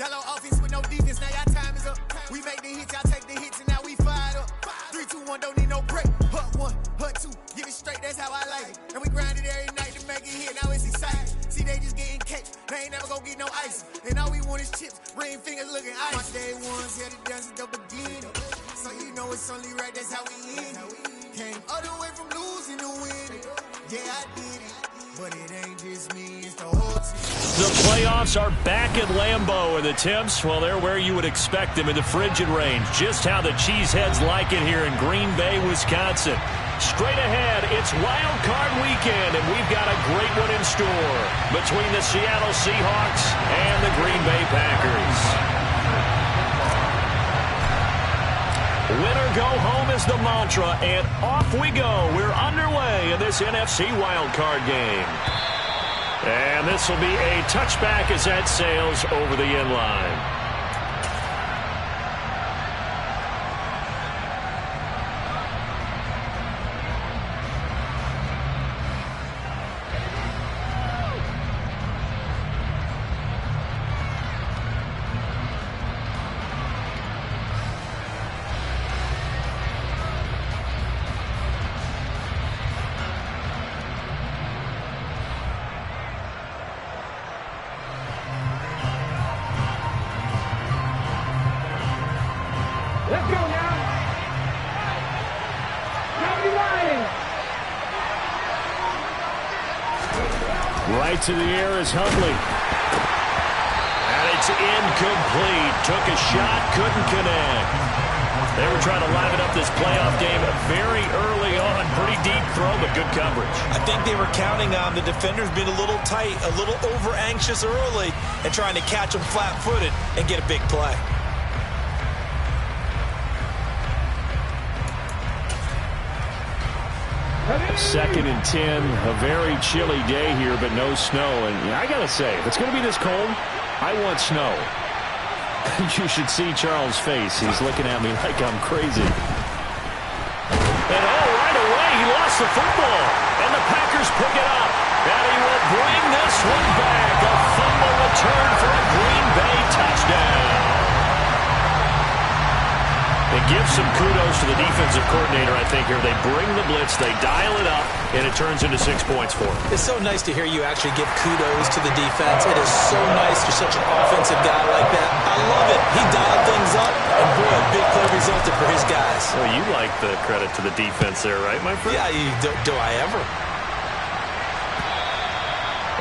Yellow offense with no defense, now y'all time is up. We make the hits, y'all take the hits, and now we fired up. 3, 2, 1, don't need no break. Hut 1, hut 2, get it straight, that's how I like it. And we grind it every night to make it hit, now it's exciting. See, they just getting cake, they ain't never gonna get no ice. And all we want is chips, ring fingers looking ice. My day ones here to dance at the beginning. So you know it's only right, that's how we end it. Came all the way from losing to winning. Yeah, I did it, but it ain't just me, it's the whole team. The playoffs are back at Lambeau, and the temps, well, they're where you would expect them in the frigid range. Just how the Cheeseheads like it here in Green Bay, Wisconsin. Straight ahead, it's Wild Card Weekend, and we've got a great one in store between the Seattle Seahawks and the Green Bay Packers. Winner go home is the mantra, and off we go. We're underway in this NFC wildcard game. And this will be a touchback as that sails over the end line. Right to the air is Huntley. And it's incomplete. Took a shot, couldn't connect. They were trying to liven up this playoff game very early on. Pretty deep throw, but good coverage. I think they were counting on the defenders being a little tight, a little over-anxious early, and trying to catch them flat-footed and get a big play. Second and 10, a very chilly day here, but no snow. And I got to say, if it's going to be this cold, I want snow. You should see Charles' face. He's looking at me like I'm crazy. And right away, he lost the football. And the Packers pick it up. And he will bring this one back. A fumble return for a Green Bay touchdown. It gives some kudos to the defensive coordinator, I think, here. They bring the blitz, they dial it up, and it turns into 6 points for them. It's so nice to hear you actually give kudos to the defense. It is so nice for such an offensive guy like that. I love it. He dialed things up, and boy, a big play resulted for his guys. Well, you like the credit to the defense there, right, my friend? Yeah, do I ever?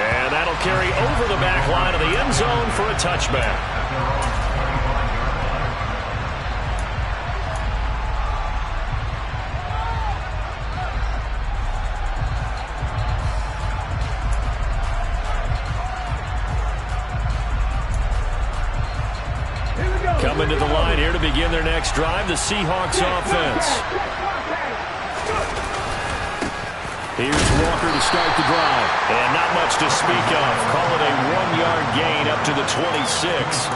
And that'll carry over the back line of the end zone for a touchback. Coming to the line here to begin their next drive, the Seahawks offense. Here's Walker to start the drive. And not much to speak of. Call it a 1-yard gain up to the 26.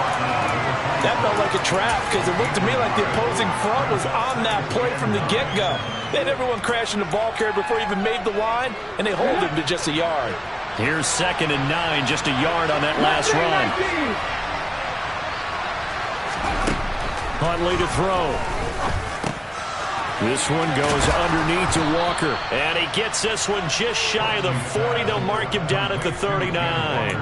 That felt like a trap because it looked to me like the opposing front was on that play from the get-go. They had everyone crashing the ball carrier before he even made the line, and they hold him to just a yard. Here's 2nd and 9, just a yard on that last run. Huntley to throw. This one goes underneath to Walker. And he gets this one just shy of the 40. They'll mark him down at the 39.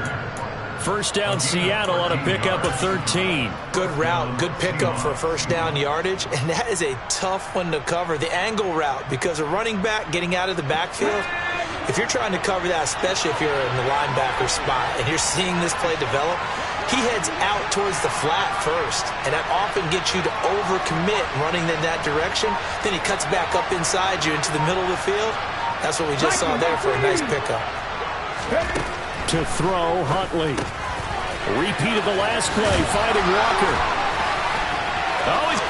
First down Seattle on a pickup of 13. Good route, good pickup for first down yardage. And that is a tough one to cover, the angle route, because a running back getting out of the backfield, if you're trying to cover that, especially if you're in the linebacker spot and you're seeing this play develop, he heads out towards the flat first, and that often gets you to overcommit running in that direction. Then he cuts back up inside you into the middle of the field. That's what we just saw there for a nice pickup. To throw, Huntley. Repeat of the last play, finding Walker.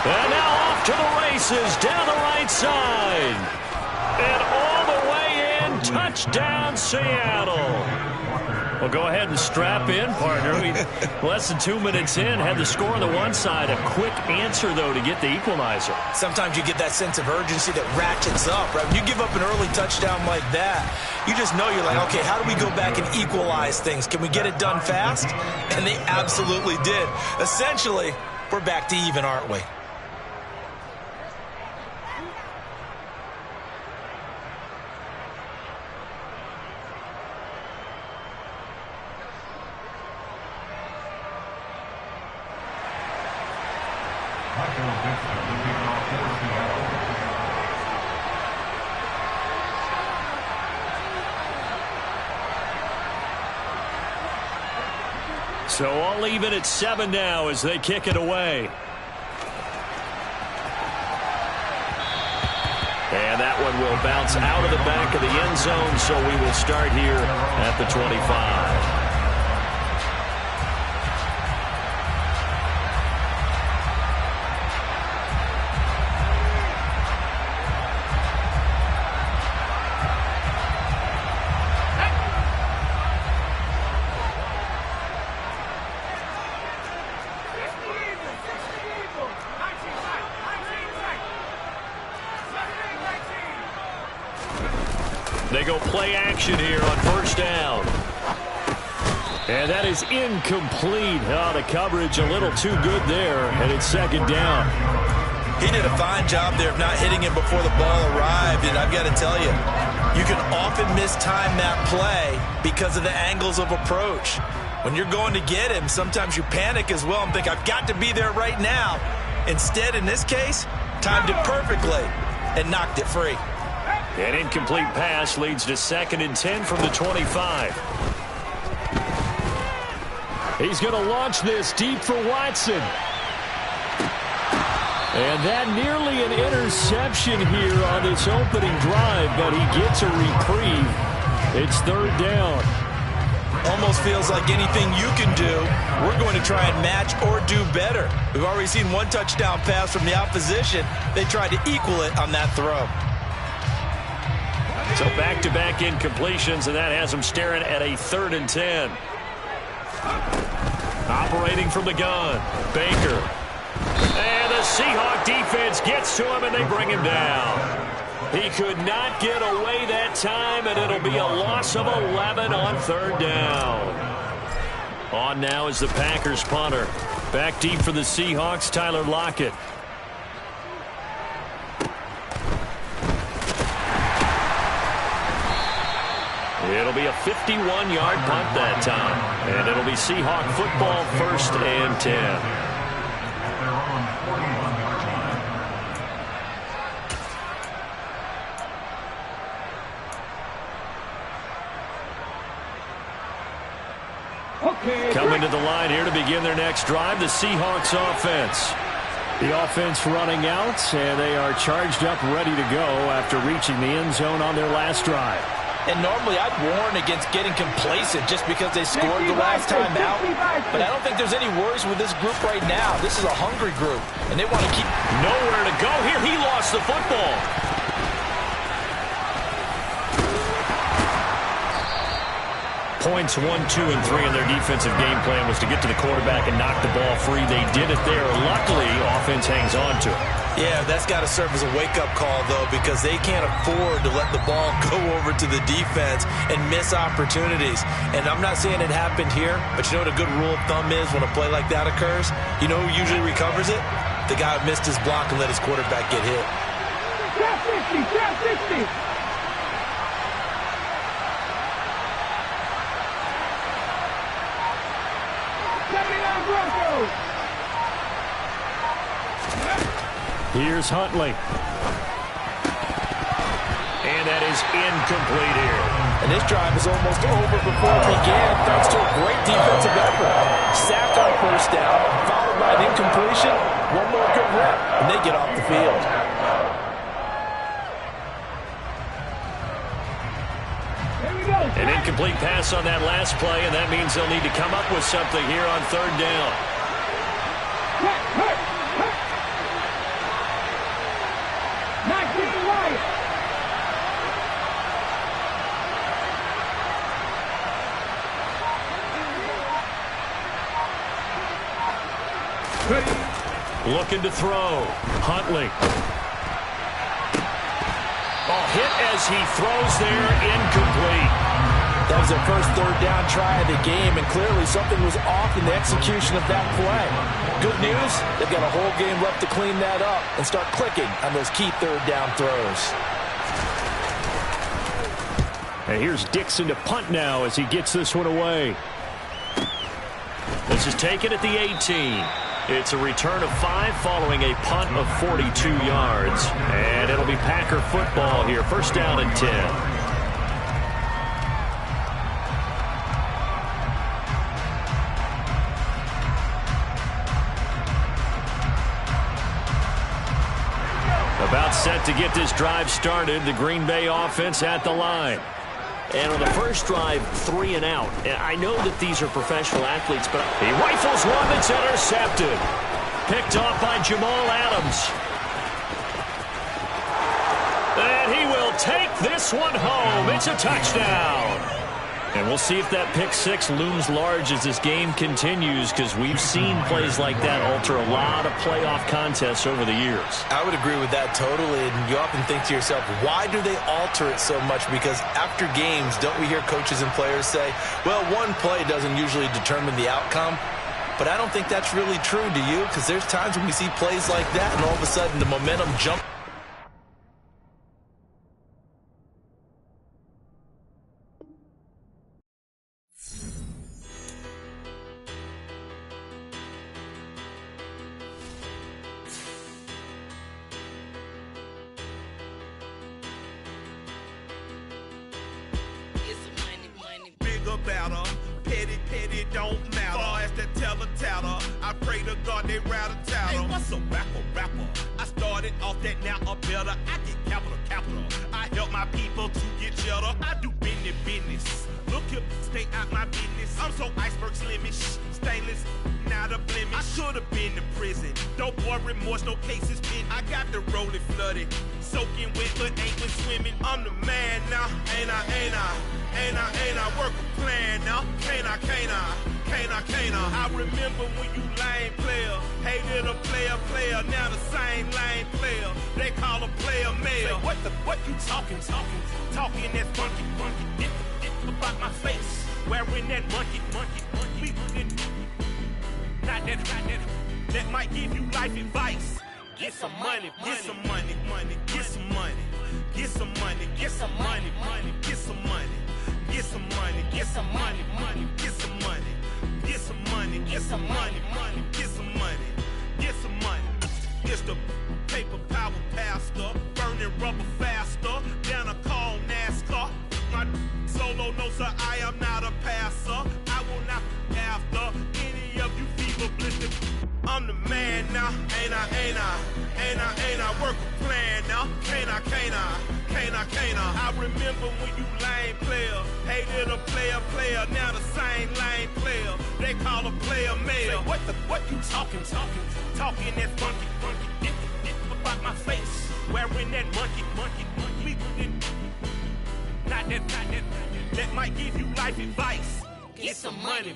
And now off to the races, down the right side. And all the way in, touchdown Seattle. Well, go ahead and strap in, partner. Less than 2 minutes in, had the score on the one side. A quick answer, though, to get the equalizer. Sometimes you get that sense of urgency that ratchets up, right? When you give up an early touchdown like that, you just know you're like, okay, how do we go back and equalize things? Can we get it done fast? And they absolutely did. Essentially, we're back to even, aren't we? So all even at 7 now as they kick it away. And that one will bounce out of the back of the end zone, so we will start here at the 25. They go play action here on first down. And that is incomplete. Oh, the coverage a little too good there, and it's second down. He did a fine job there of not hitting him before the ball arrived, and I've got to tell you, you can often mistime that play because of the angles of approach. When you're going to get him, sometimes you panic as well and think, I've got to be there right now. Instead, in this case, timed it perfectly and knocked it free. An incomplete pass leads to 2nd and 10 from the 25. He's going to launch this deep for Watson. And that nearly an interception here on this opening drive, but he gets a reprieve. It's 3rd down. Almost feels like anything you can do, we're going to try and match or do better. We've already seen one touchdown pass from the opposition. They tried to equal it on that throw. So back-to-back incompletions, and that has them staring at a 3rd and 10. Operating from the gun, Baker. And the Seahawk defense gets to him, and they bring him down. He could not get away that time, and it'll be a loss of 11 on 3rd down. On now is the Packers punter. Back deep for the Seahawks, Tyler Lockett. It'll be a 51-yard punt that time. And it'll be Seahawk football, 1st and 10. Coming to the line here to begin their next drive, the Seahawks offense. The offense running out, and they are charged up, ready to go after reaching the end zone on their last drive. And normally I'd warn against getting complacent just because they scored the last time out. But I don't think there's any worries with this group right now. This is a hungry group, and they want to keep... Nowhere to go here. He lost the football. Points 1, 2, and 3 in their defensive game plan was to get to the quarterback and knock the ball free. They did it there. Luckily, offense hangs on to it. Yeah, that's got to serve as a wake-up call, though, because they can't afford to let the ball go over to the defense and miss opportunities. And I'm not saying it happened here, but you know what a good rule of thumb is when a play like that occurs? You know who usually recovers it? The guy who missed his block and let his quarterback get hit. Trap 60, trap 60. Here's Huntley. And that is incomplete here. And this drive is almost over before it began, thanks to a great defensive effort. Sacked on 1st down, followed by an incompletion. One more good rep, and they get off the field. An incomplete pass on that last play, and that means they'll need to come up with something here on 3rd down. Looking to throw. Huntley. Oh, hit as he throws there, incomplete. That was their first third down try of the game, and clearly something was off in the execution of that play. Good news, they've got a whole game left to clean that up and start clicking on those key third down throws. And here's Dixon to punt now as he gets this one away. This is taken at the 18. It's a return of 5 following a punt of 42 yards. And it'll be Packer football here. First down and 10. About set to get this drive started. The Green Bay offense at the line. And on the first drive, 3 and out. And I know that these are professional athletes, but he rifles one that's intercepted. Picked off by Jamal Adams. And he will take this one home. It's a touchdown. And we'll see if that pick six looms large as this game continues, because we've seen plays like that alter a lot of playoff contests over the years. I would agree with that totally, and you often think to yourself, why do they alter it so much? Because after games, don't we hear coaches and players say, well, one play doesn't usually determine the outcome? But I don't think that's really true, do you? Because there's times when we see plays like that, and all of a sudden the momentum jumps. Petty don't matter. Far as the teller, I pray to God they rattle tattle. Hey, what's a rapper? I started off that, now I'm better. I get capital. I help my people to get cheddar. I do business. Look here, stay out my business. I'm so iceberg slimish, stainless, not a blemish. I should have been in prison. Don't boy remorse, no cases pinned. I got the rolling flooded, soaking wet, but ain't been swimming. I'm the man now, ain't I work a plan now. Can't I? I remember when you lame player, hated a player, now the same lame player. They call a player male. Say, what you talking that funky, get about my face. Wearing that monkey. Not that might give you life advice. Get some money. It's the paper power pastor, burning rubber faster, down a call NASCAR. My solo, no sir, I am not a passer. I will not after any of you fever blistered. I'm the man now, ain't I work a plan now. Can't I? I remember when you lame player, hated a player, now the same lame player. They call a player male. Say, what you talking that funky, get about my face. Wearing that monkey. Not that might give you life advice. Get some money.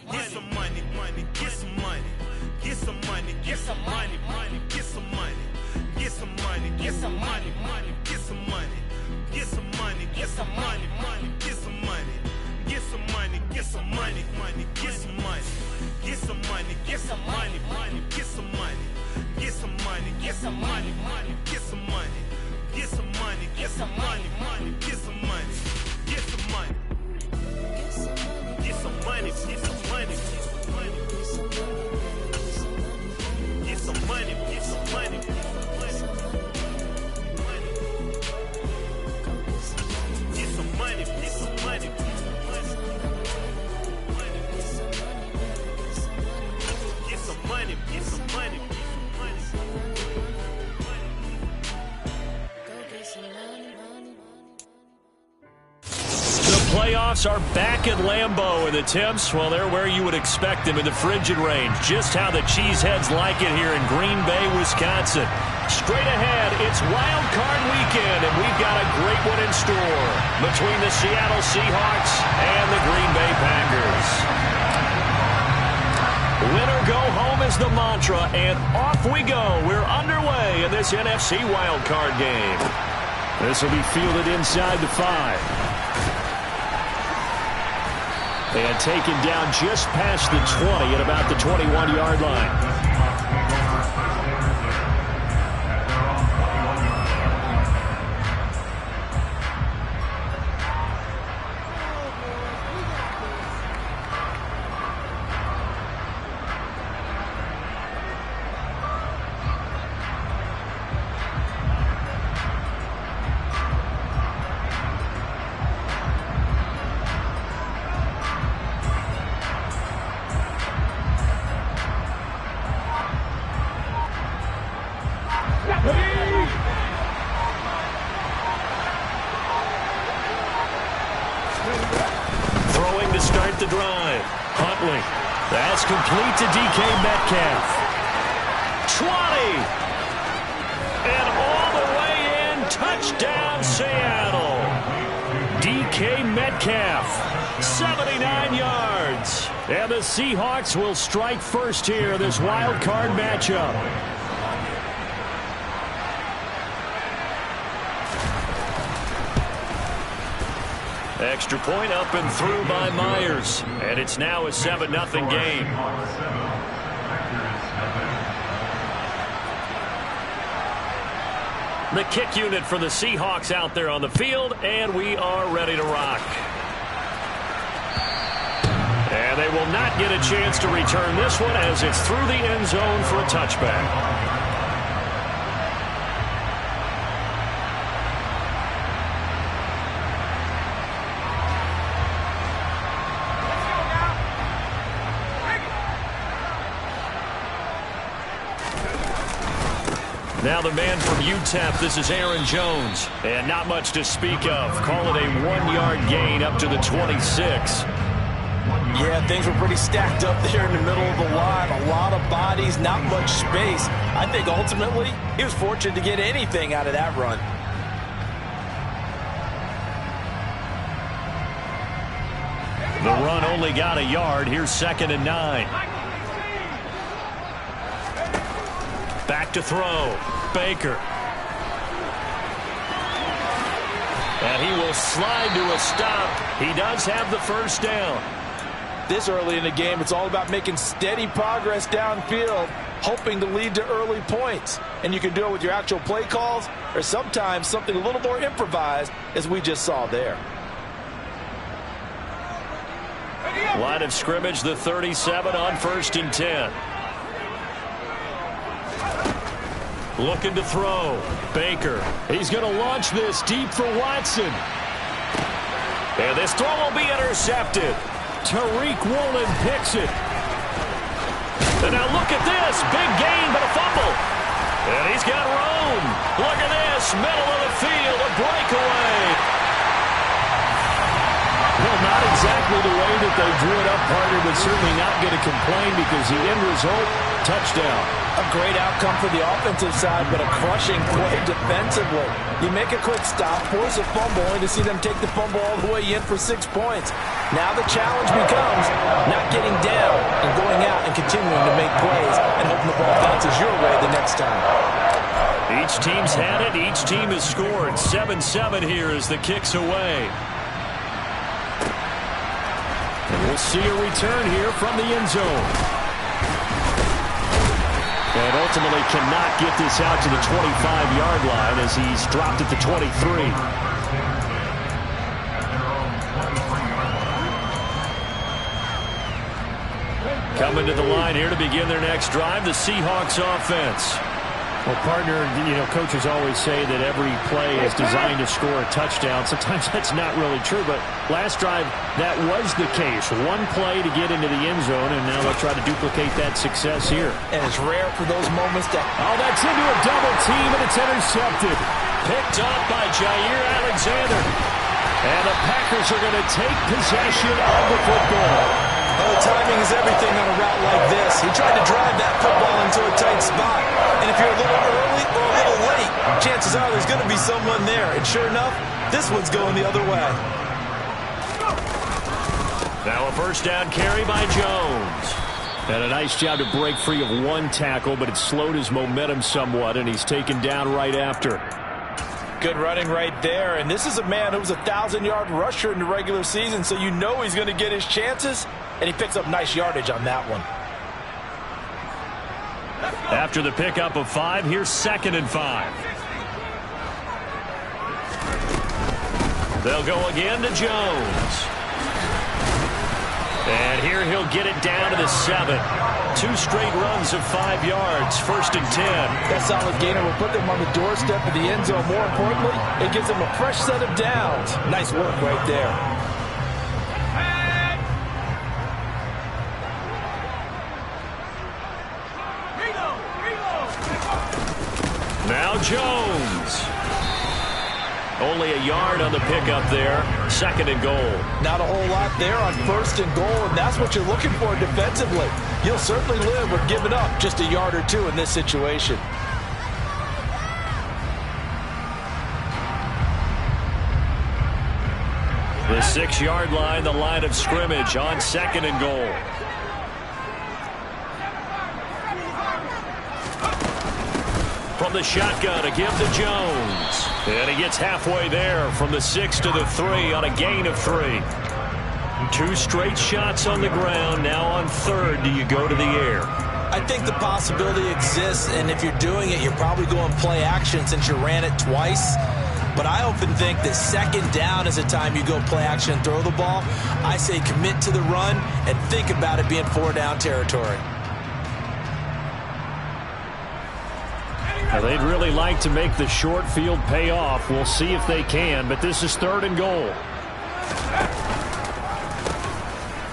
Playoffs are back at Lambeau, and the temps, well, they're where you would expect them in the frigid range. Just how the Cheeseheads like it here in Green Bay, Wisconsin. Straight ahead, it's Wild Card Weekend, and we've got a great one in store between the Seattle Seahawks and the Green Bay Packers. Winner go home is the mantra, and off we go. We're underway in this NFC wildcard game. This will be fielded inside the 5. And taken down just past the 20 at about the 21-yard line. Throwing to start the drive. Huntley. That's complete to DK Metcalf. 20. And all the way in. Touchdown, Seattle. DK Metcalf. 79 yards. And the Seahawks will strike first here, this wild card matchup. Extra point up and through by Myers. And it's now a 7-0 game. The kick unit for the Seahawks out there on the field, and we are ready to rock. And they will not get a chance to return this one as it's through the end zone for a touchback. Now the man from UTEP, this is Aaron Jones. And not much to speak of. Call it a 1-yard gain up to the 26. Yeah, things were pretty stacked up there in the middle of the line. A lot of bodies, not much space. I think ultimately he was fortunate to get anything out of that run. The run only got a yard. Here's 2nd and 9. Back to throw. Baker. And he will slide to a stop. He does have the first down. This early in the game, it's all about making steady progress downfield, hoping to lead to early points. And you can do it with your actual play calls or sometimes something a little more improvised, as we just saw there. Line of scrimmage, the 37 on 1st and 10. Looking to throw. Baker. He's going to launch this deep for Watson. And this throw will be intercepted. Tariq Woolen picks it. And now look at this. Big gain, but a fumble. And he's got room. Look at this. Middle of the field. A breakaway. Well, not exactly the way that they drew it up, partner, but certainly not going to complain because the end result, touchdown. A great outcome for the offensive side, but a crushing play defensively. You make a quick stop, force a fumble, only to see them take the fumble all the way in for 6 points. Now the challenge becomes not getting down and going out and continuing to make plays and hoping the ball bounces your way the next time. Each team's had it. Each team has scored. 7-7 here as the kick's away. And we'll see a return here from the end zone. And ultimately cannot get this out to the 25-yard line as he's dropped at the 23. Coming to the line here to begin their next drive, the Seahawks offense. Well, partner, coaches always say that every play is designed to score a touchdown. Sometimes that's not really true, but last drive, that was the case. One play to get into the end zone, and now they'll try to duplicate that success here. And it's rare for those moments to... Oh, that's into a double team, and it's intercepted. Picked up by Jair Alexander. And the Packers are going to take possession of the football. Well, the timing is everything on a route like this. He tried to drive that football into a tight spot. And if you're a little early or a little late, chances are there's going to be someone there. And sure enough, this one's going the other way. Now a first down carry by Jones. And a nice job to break free of one tackle, but it slowed his momentum somewhat, and he's taken down right after. Good running right there, and this is a man who was a 1,000-yard rusher in the regular season, so you know he's going to get his chances, and he picks up nice yardage on that one. After the pickup of 5, here's 2nd and 5. They'll go again to Jones. And here he'll get it down to the 7. 2 straight runs of 5 yards, 1st and 10. That solid gainer will put them on the doorstep of the end zone. More importantly, it gives them a fresh set of downs. Nice work right there. Now Jones. Only a yard on the pickup there. 2nd and goal. Not a whole lot there on 1st and goal, and that's what you're looking for defensively. You'll certainly live with giving up just a yard or 2 in this situation. The 6-yard line, the line of scrimmage on 2nd and goal. From the shotgun, a give to Jones. And he gets halfway there from the 6 to the 3 on a gain of 3. 2 straight shots on the ground. Now on 3rd, do you go to the air? I think the possibility exists, and if you're doing it, you're probably going play action since you ran it twice. But I often think that 2nd down is a time you go play action and throw the ball. I say commit to the run and think about it being 4-down territory. Now, they'd really like to make the short field pay off. We'll see if they can, but this is 3rd and goal.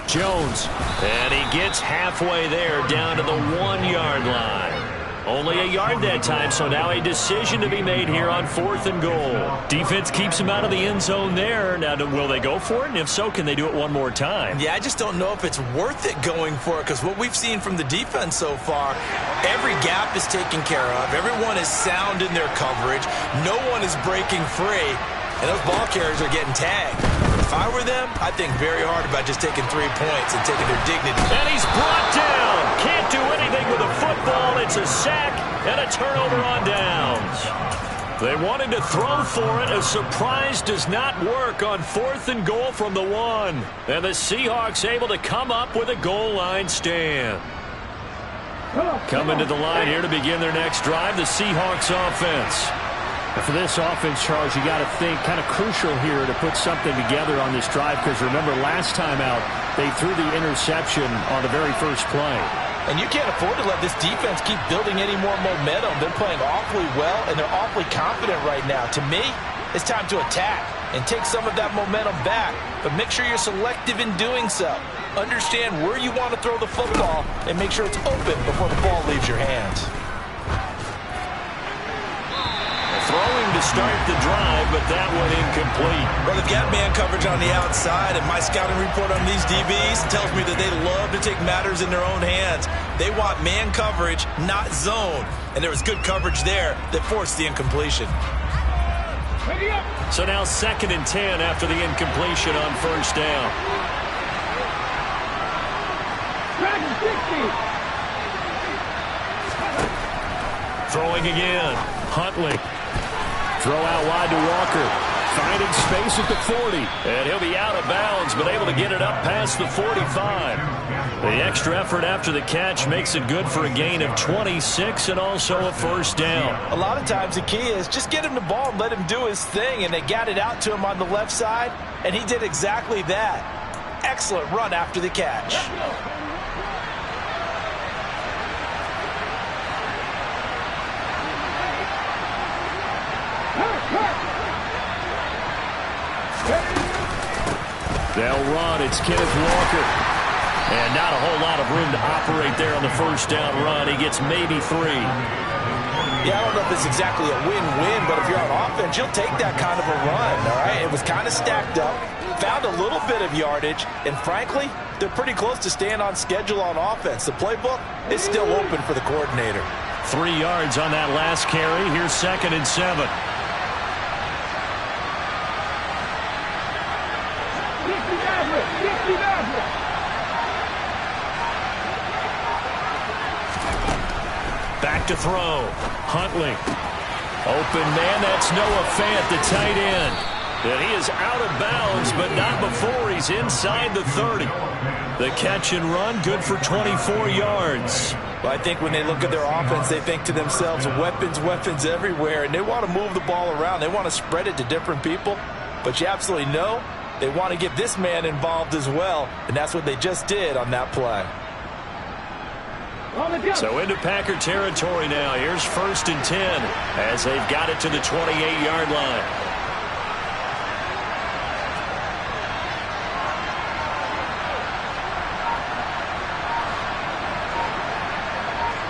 Jones, and he gets halfway there down to the 1-yard line. Only a yard that time, so now a decision to be made here on 4th and goal. Defense keeps him out of the end zone there. Now, will they go for it? And if so, can they do it one more time? Yeah, I just don't know if it's worth it going for it, because what we've seen from the defense so far, every gap is taken care of. Everyone is sound in their coverage. No one is breaking free, and those ball carriers are getting tagged. If I were them, I'd think very hard about just taking 3 points and taking their dignity. And he's brought down. Can't do anything with a football. It's a sack and a turnover on downs. They wanted to throw for it. A surprise does not work on 4th and goal from the 1. And the Seahawks able to come up with a goal line stand. Coming to the line here to begin their next drive, the Seahawks offense. For this offense, Charles, you got to think kind of crucial here to put something together on this drive, because remember last time out they threw the interception on the very first play. And you can't afford to let this defense keep building any more momentum. They're playing awfully well, and they're awfully confident right now. To me, it's time to attack and take some of that momentum back, but make sure you're selective in doing so. Understand where you want to throw the football and make sure it's open before the ball leaves your hands. Throwing to start the drive, but that one incomplete. Well, they've got man coverage on the outside, and my scouting report on these DBs tells me that they love to take matters in their own hands. They want man coverage, not zone. And there was good coverage there that forced the incompletion. So now 2nd and 10 after the incompletion on 1st down. Throwing again. Huntley. Throw out wide to Walker. Finding space at the 40. And he'll be out of bounds, but able to get it up past the 45. The extra effort after the catch makes it good for a gain of 26 and also a 1st down. A lot of times the key is just get him the ball and let him do his thing, and they got it out to him on the left side, and he did exactly that. Excellent run after the catch. They'll run. It's Kenneth Walker. And not a whole lot of room to operate there on the 1st down run. He gets maybe 3. Yeah, I don't know if it's exactly a win-win, but if you're on offense, you'll take that kind of a run, all right? It was kind of stacked up, found a little bit of yardage, and frankly, they're pretty close to staying on schedule on offense. The playbook is still open for the coordinator. 3 yards on that last carry. Here's 2nd and 7. Back to throw. Huntley. Open man, that's Noah Fant, the tight end. And he is out of bounds, but not before he's inside the 30. The catch and run, good for 24 yards. Well, I think when they look at their offense, they think to themselves, weapons, weapons everywhere, and they want to move the ball around. They want to spread it to different people, but you absolutely know they want to get this man involved as well, and that's what they just did on that play. So into Packer territory now. Here's 1st and 10 as they've got it to the 28-yard line.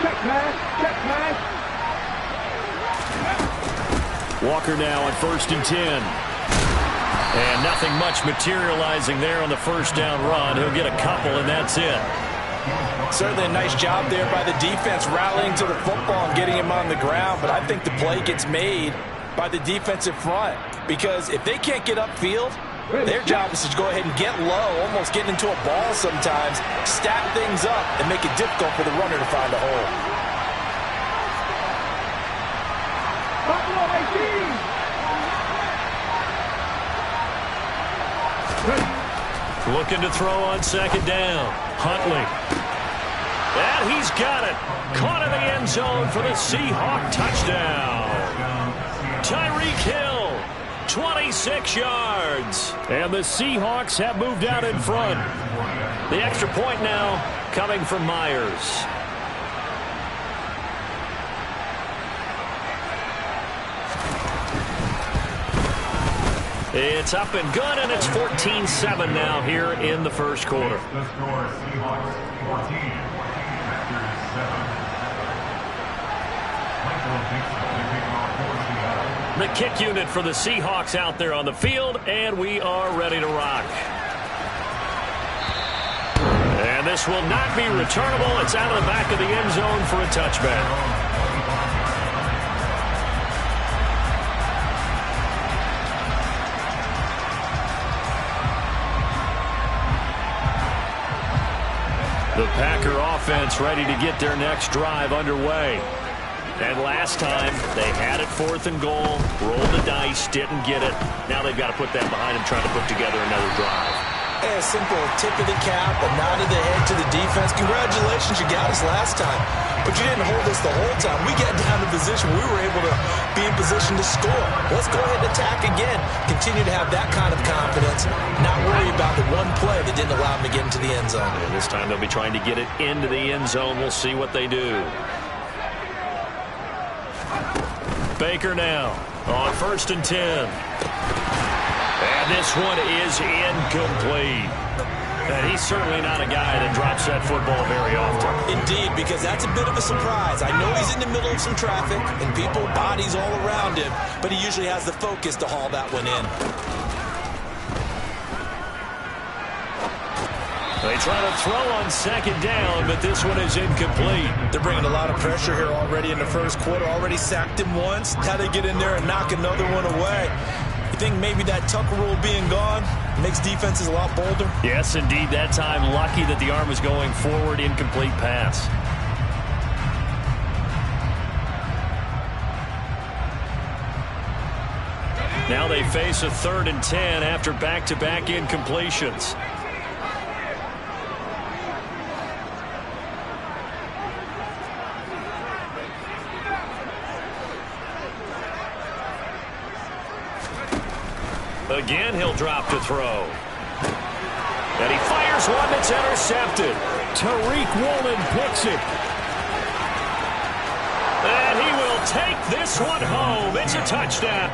Check pass. Walker now on 1st and 10. And nothing much materializing there on the first down run. He'll get a couple, and that's it. Certainly a nice job there by the defense rallying to the football and getting him on the ground, but I think the play gets made by the defensive front because if they can't get upfield, their job is to go ahead and get low, almost getting into a ball sometimes, stack things up, and make it difficult for the runner to find a hole. Buffalo 18. Looking to throw on 2nd down. Huntley. And he's got it. Caught in the end zone for the Seahawk touchdown. Tyreek Hill, 26 yards. And the Seahawks have moved out in front. The extra point now coming from Myers. It's up and good, and it's 14-7 now here in the first quarter. The kick unit for the Seahawks out there on the field, and we are ready to rock. And this will not be returnable. It's out of the back of the end zone for a touchback. The Packer offense ready to get their next drive underway. And last time, they had it 4th and goal, rolled the dice, didn't get it. Now they've got to put that behind them, trying to put together another drive. A simple tip of the cap, a nod of the head to the defense. Congratulations, you got us last time. But you didn't hold us the whole time. We got down to position. We were able to be in position to score. Let's go ahead and attack again. Continue to have that kind of confidence. Not worry about the one play that didn't allow them to get into the end zone. And this time they'll be trying to get it into the end zone. We'll see what they do. Baker now on 1st and 10. And this one is incomplete. And he's certainly not a guy that drops that football very often. Indeed, because that's a bit of a surprise. I know he's in the middle of some traffic and people, bodies all around him, but he usually has the focus to haul that one in. They try to throw on 2nd down, but this one is incomplete. They're bringing a lot of pressure here already in the first quarter. Already sacked him once. Now they get in there and knock another one away. You think maybe that Tucker rule being gone makes defenses a lot bolder? Yes, indeed. That time, lucky that the arm was going forward. Incomplete pass. Now they face a 3rd and 10 after back-to-back incompletions. Again, he'll drop to throw. And he fires one that's intercepted. Tariq Woolen picks it. And he will take this one home. It's a touchdown.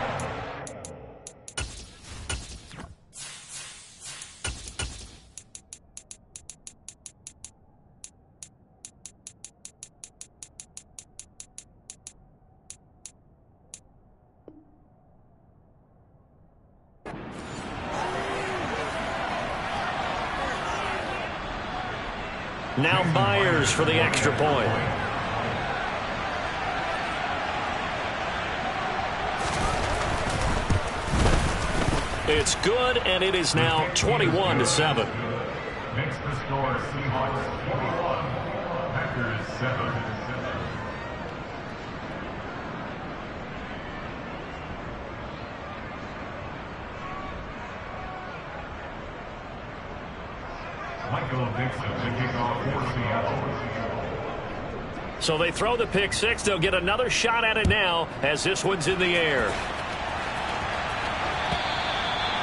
Now Myers for the extra point. It's good, and it is now 21-7. Makes the score Seahawks 41, Packers 7. So they throw the pick six. They'll get another shot at it now as this one's in the air.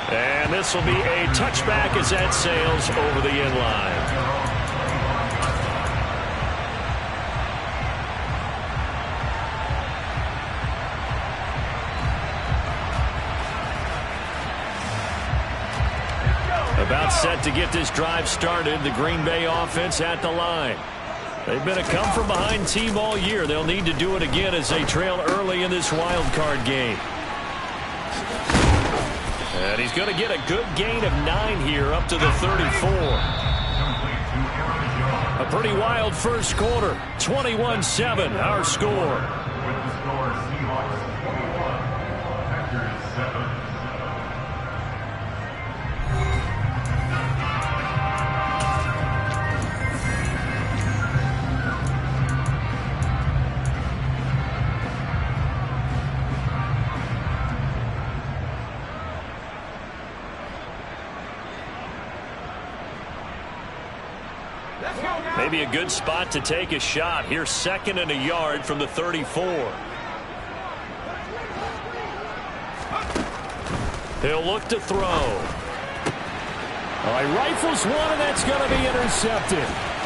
And this will be a touchback as that sails over the end line. About set to get this drive started. The Green Bay offense at the line. They've been a come-from-behind team all year. They'll need to do it again as they trail early in this wild card game. And he's going to get a good gain of 9 here up to the 34. A pretty wild first quarter. 21-7 our score. Maybe a good spot to take a shot. Here's 2nd and a yard from the 34. He'll look to throw. All right, rifles one, and that's going to be intercepted.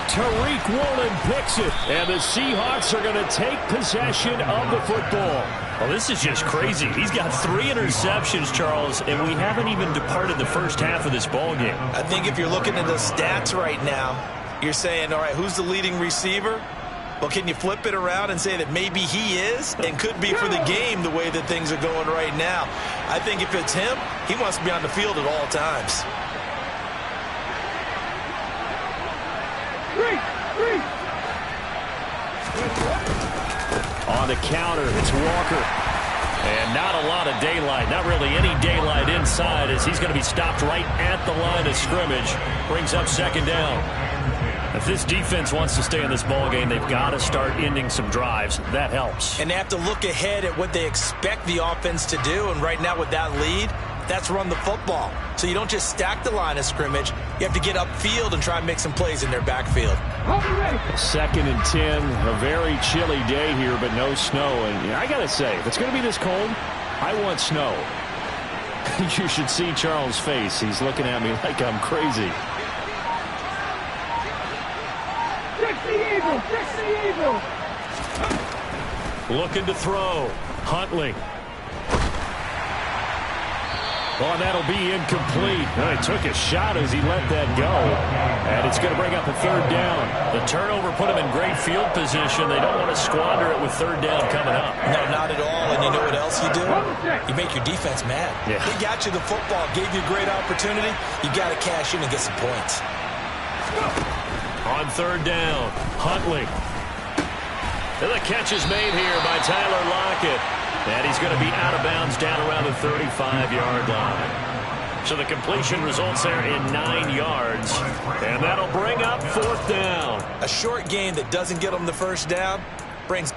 Tariq Woolen picks it, and the Seahawks are going to take possession of the football. Well, this is just crazy. He's got 3 interceptions, Charles, and we haven't even departed the first half of this ballgame. I think if you're looking at the stats right now, you're saying, all right, who's the leading receiver? Well, can you flip it around and say that maybe he is and could be for the game the way that things are going right now? I think if it's him, he wants to be on the field at all times. On the counter, it's Walker. And not a lot of daylight, not really any daylight inside as he's going to be stopped right at the line of scrimmage. Brings up 2nd down. If this defense wants to stay in this ballgame, they've got to start ending some drives. That helps. And they have to look ahead at what they expect the offense to do. And right now with that lead, that's run the football. So you don't just stack the line of scrimmage. You have to get upfield and try and make some plays in their backfield. 2nd and 10, a very chilly day here, but no snow. And I got to say, if it's going to be this cold, I want snow. You should see Charles' face. He's looking at me like I'm crazy. Looking to throw. Huntley. Oh, that'll be incomplete. He took a shot as he let that go. And it's going to bring up a 3rd down. The turnover put him in great field position. They don't want to squander it with 3rd down coming up. No, not at all. And you know what else you do? You make your defense mad. Yeah. He got you the football, gave you a great opportunity. You got to cash in and get some points. On 3rd down, Huntley. And the catch is made here by Tyler Lockett. And he's going to be out of bounds down around the 35-yard line. So the completion results there in 9 yards. And that'll bring up 4th down. A short gain that doesn't get them the first down brings...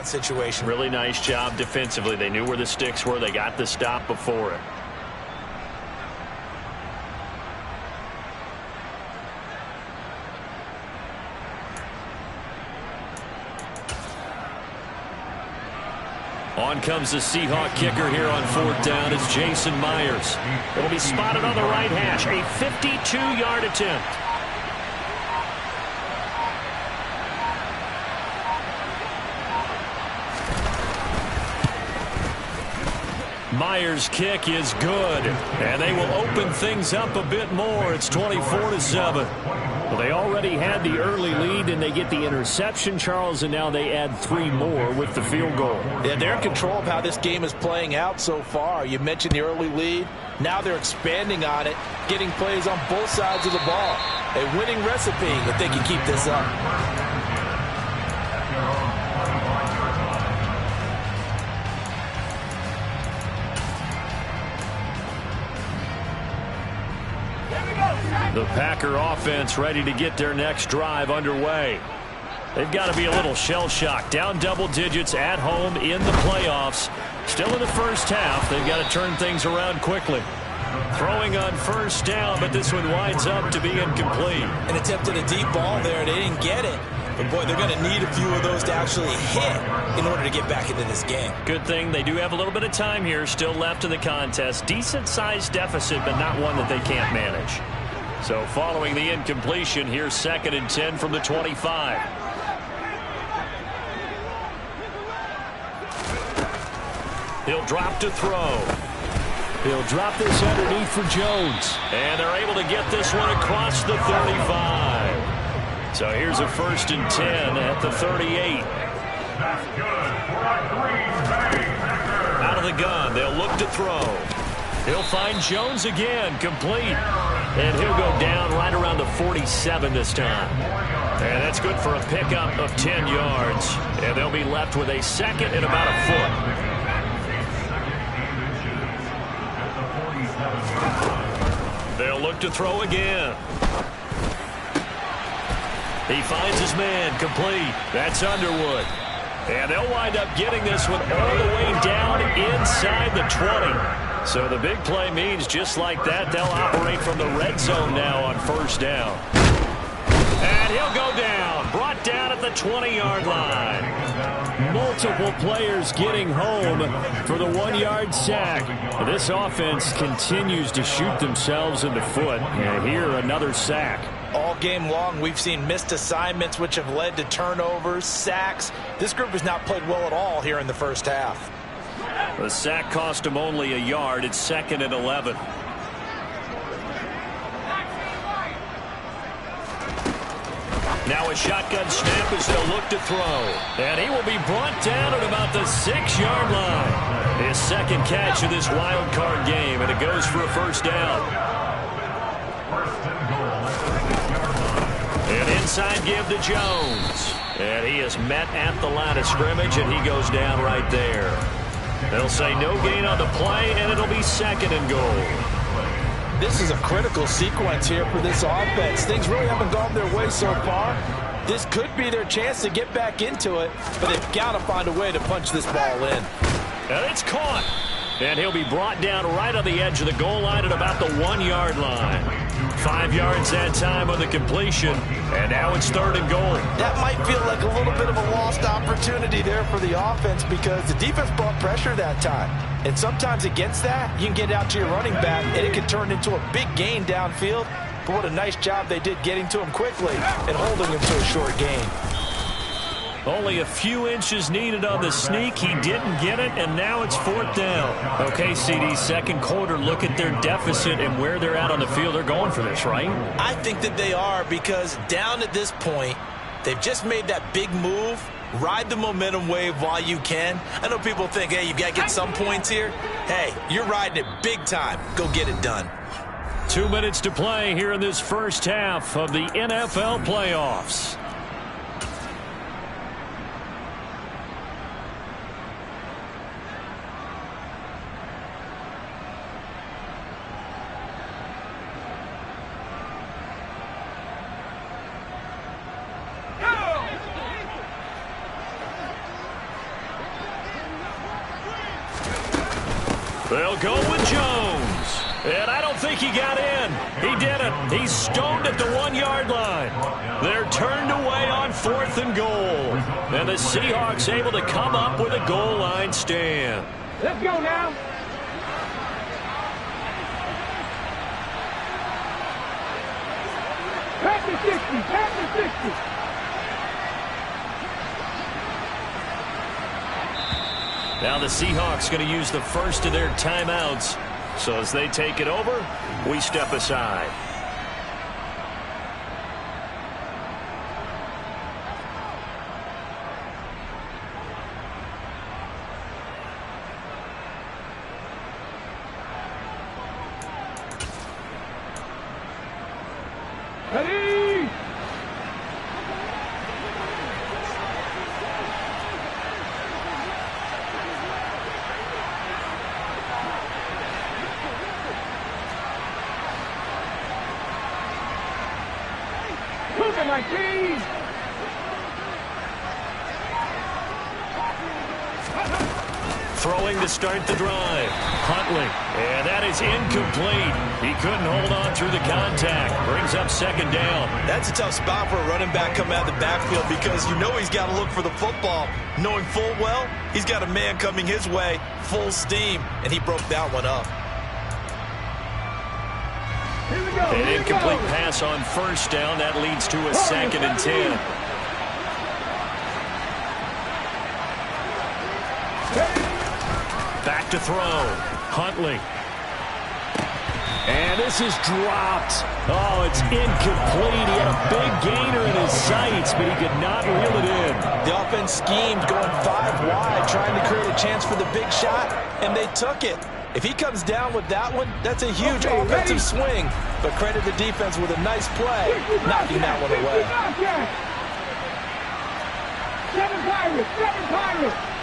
situation. Really nice job defensively. They knew where the sticks were. They got the stop before it. On comes the Seahawk kicker here on 4th down. It's Jason Myers. It'll be spotted on the right hash. A 52-yard attempt. Myers' kick is good, and they will open things up a bit more. It's 24-7. Well, they already had the early lead, and they get the interception, Charles, and now they add 3 more with the field goal. Yeah, they're in control of how this game is playing out so far. You mentioned the early lead. Now they're expanding on it, getting plays on both sides of the ball. A winning recipe if they can keep this up. The Packer offense ready to get their next drive underway. They've got to be a little shell-shocked. Down double digits at home in the playoffs. Still in the first half. They've got to turn things around quickly. Throwing on first down, but this one winds up to be incomplete. An attempt at a deep ball there. They didn't get it. But, boy, they're going to need a few of those to actually hit in order to get back into this game. Good thing they do have a little bit of time here still left in the contest. Decent-sized deficit, but not one that they can't manage. So following the incompletion, here's 2nd and 10 from the 25. He'll drop to throw. He'll drop this underneath for Jones. And they're able to get this one across the 35. So here's a 1st and 10 at the 38. Out of the gun, they'll look to throw. He'll find Jones again, complete. And he'll go down right around the 47 this time. And that's good for a pickup of 10 yards. And they'll be left with a 2nd and about a foot. They'll look to throw again. He finds his man, complete. That's Underwood. And they'll wind up getting this one all the way down inside the 20. So the big play means just like that, they'll operate from the red zone now on first down. And he'll go down, brought down at the 20-yard line. Multiple players getting home for the 1-yard sack. This offense continues to shoot themselves in the foot. And here, another sack. All game long, we've seen missed assignments, which have led to turnovers, sacks. This group has not played well at all here in the first half. The sack cost him only a yard. It's 2nd and 11. Now a shotgun snap as they'll look to throw. And he will be brought down at about the 6-yard line. His 2nd catch of this wild card game, and it goes for a first down. And inside give to Jones. And he is met at the line of scrimmage, and he goes down right there. They'll say no gain on the play, and it'll be 2nd and goal. This is a critical sequence here for this offense. Things really haven't gone their way so far. This could be their chance to get back into it, but they've got to find a way to punch this ball in. And it's caught. And he'll be brought down right on the edge of the goal line at about the 1-yard line. 5 yards that time on the completion, and now it's 3rd and goal. That might feel like a little bit of a lost opportunity there for the offense because the defense brought pressure that time. And sometimes against that, you can get out to your running back, and it can turn into a big gain downfield. But what a nice job they did getting to him quickly and holding him to a short gain. Only a few inches needed on the sneak. He didn't get it, and now it's 4th down. Okay, CD, 2nd quarter, look at their deficit and where they're at on the field. They're going for this, right? I think that they are because down at this point, they've just made that big move. Ride the momentum wave while you can. I know people think, hey, you've got to get some points here. Hey, you're riding it big time. Go get it done. 2 minutes to play here in this first half of the NFL playoffs. They'll go with Jones. And I don't think he got in. He didn't. He's stoned at the 1-yard line. They're turned away on 4th and goal. And the Seahawks able to come up with a goal line stand. Let's go now. Pack the 60. Pack the 60. Now the Seahawks going to use the first of their timeouts. So as they take it over, we step aside. Ready? Look at my team! Throwing to start the drive. Huntley. And that is incomplete. He couldn't hold on through the contact. Brings up second down. That's a tough spot for a running back coming out of the backfield because you know he's got to look for the football, knowing full well he's got a man coming his way, full steam, and he broke that one up. Here we go. An incomplete pass on first down. That leads to a 2nd and 10. Back to throw. Huntley. And this is dropped. Oh, it's incomplete. He had a big gainer in his sights, but he could not reel it in. The offense schemed going 5 wide, trying to create a chance for the big shot, and they took it. If he comes down with that one, that's a huge offensive swing. But credit the defense with a nice play, knocking that one away. 7 Pirates, 7 Pirates.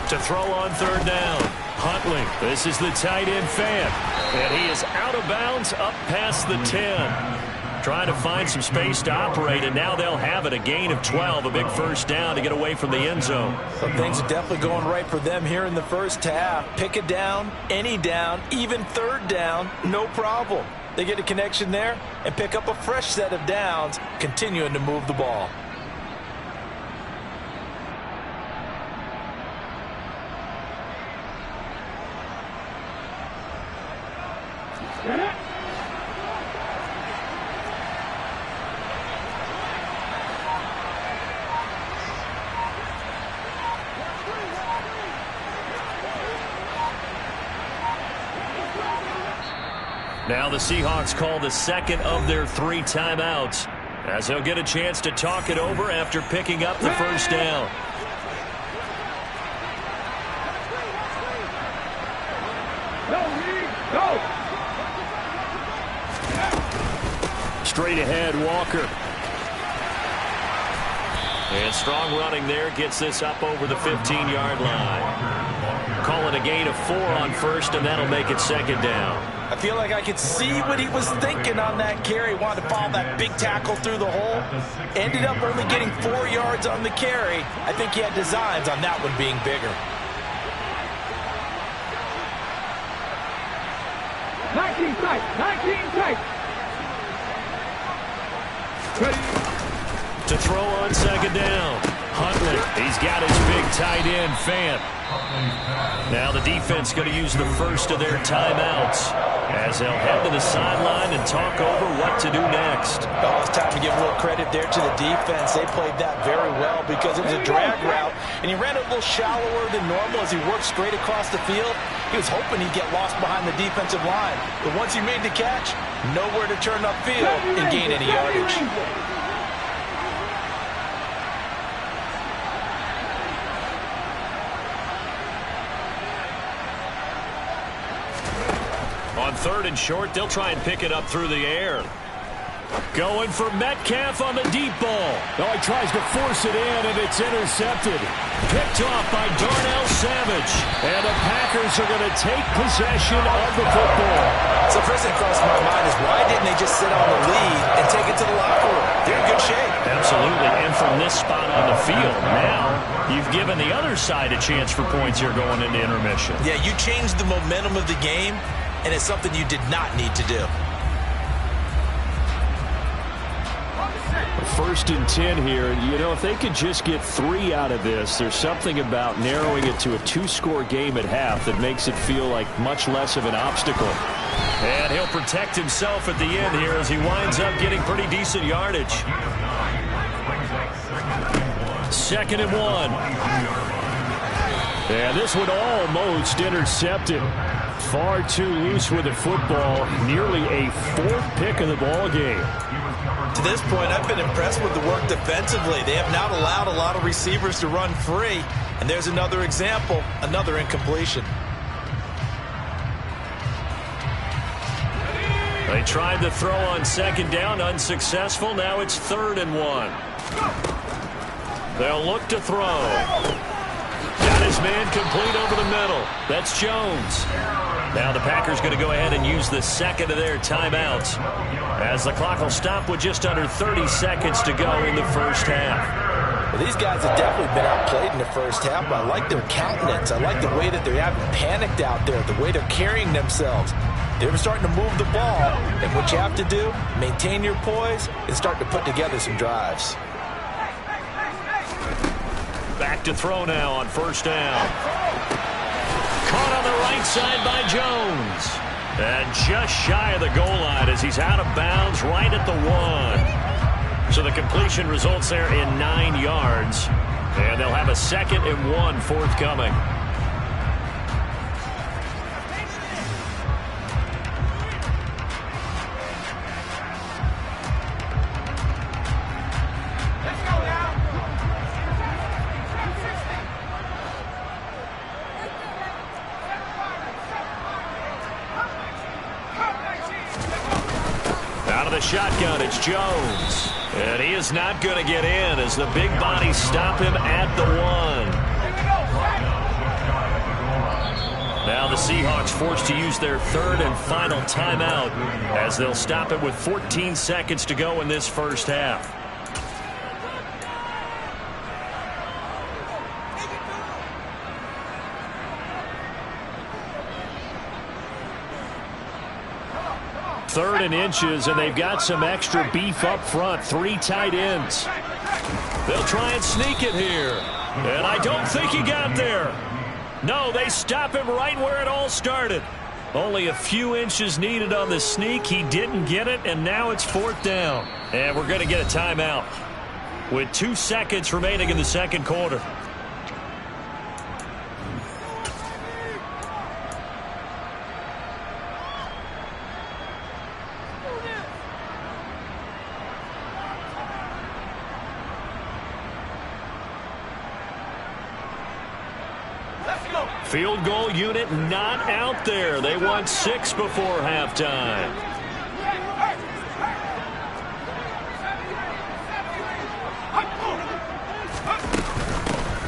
To throw on third down. Huntley. This is the tight end fan. And he is out of bounds up past the 10. Trying to find some space to operate, and now they'll have it. A gain of 12, a big first down to get away from the end zone. Well, things are definitely going right for them here in the first half. Pick a down, any down, even third down, no problem. They get a connection there and pick up a fresh set of downs, continuing to move the ball. Now the Seahawks call the second of their 3 timeouts, as they'll get a chance to talk it over after picking up the first down. Straight ahead, Walker. And strong running there gets this up over the 15-yard line. Call it a gain of 4 on first, and that'll make it second down. I feel like I could see what he was thinking on that carry. Wanted to follow that big tackle through the hole. Ended up only getting 4 yards on the carry. I think he had designs on that one being bigger. 19 tight, 19 tight. To throw on second down. Huntley. He's got his big tight end, Fant. Now the defense going to use the first of their timeouts as they'll head to the sideline and talk over what to do next. Oh, it's time to give a little credit there to the defense. They played that very well because it was a drag route, and he ran a little shallower than normal as he worked straight across the field. He was hoping he'd get lost behind the defensive line, but once he made the catch, nowhere to turn upfield and gain any yardage. On 3rd and short, they'll try and pick it up through the air. Going for Metcalf on the deep ball. Oh, he tries to force it in, and it's intercepted. Picked off by Darnell Savage. And the Packers are going to take possession of the football. So first thing crossed my mind is why didn't they just sit on the lead and take it to the locker room? They're in good shape. Absolutely, and from this spot on the field, now you've given the other side a chance for points here going into intermission. Yeah, you changed the momentum of the game, and it's something you did not need to do. 1st and 10 here. You know, if they could just get 3 out of this, there's something about narrowing it to a 2-score game at half that makes it feel like much less of an obstacle. And he'll protect himself at the end here as he winds up getting pretty decent yardage. 2nd and 1. And this one almost intercepted. Far too loose with the football. Nearly a 4th pick of the ball game. To this point, I've been impressed with the work defensively. They have not allowed a lot of receivers to run free. And there's another example, another incompletion. They tried to throw on 2nd down, unsuccessful. Now it's 3rd and 1. They'll look to throw. Got his man complete over the middle. That's Jones. Now the Packers going to go ahead and use the 2nd of their timeouts, as the clock will stop with just under 30 seconds to go in the first half. Well, these guys have definitely been outplayed in the first half, but I like their countenance. I like the way that they haven't panicked out there, the way they're carrying themselves. They're starting to move the ball, and what you have to do, maintain your poise and start to put together some drives. Back to throw now on 1st down. Caught on the right side by Jones. And just shy of the goal line as he's out of bounds right at the 1. So the completion results there in 9 yards. And they'll have a 2nd and 1 forthcoming. Shotgun, it's Jones. And he is not going to get in as the big bodies stop him at the 1. Now the Seahawks forced to use their 3rd and final timeout as they'll stop it with 14 seconds to go in this first half. Third and inches, and they've got some extra beef up front. 3 tight ends. They'll try and sneak it here. And I don't think he got there. No, they stop him right where it all started. Only a few inches needed on the sneak. He didn't get it, and now it's 4th down. And we're going to get a timeout with 2 seconds remaining in the second quarter. Field goal unit not out there. They want 6 before halftime.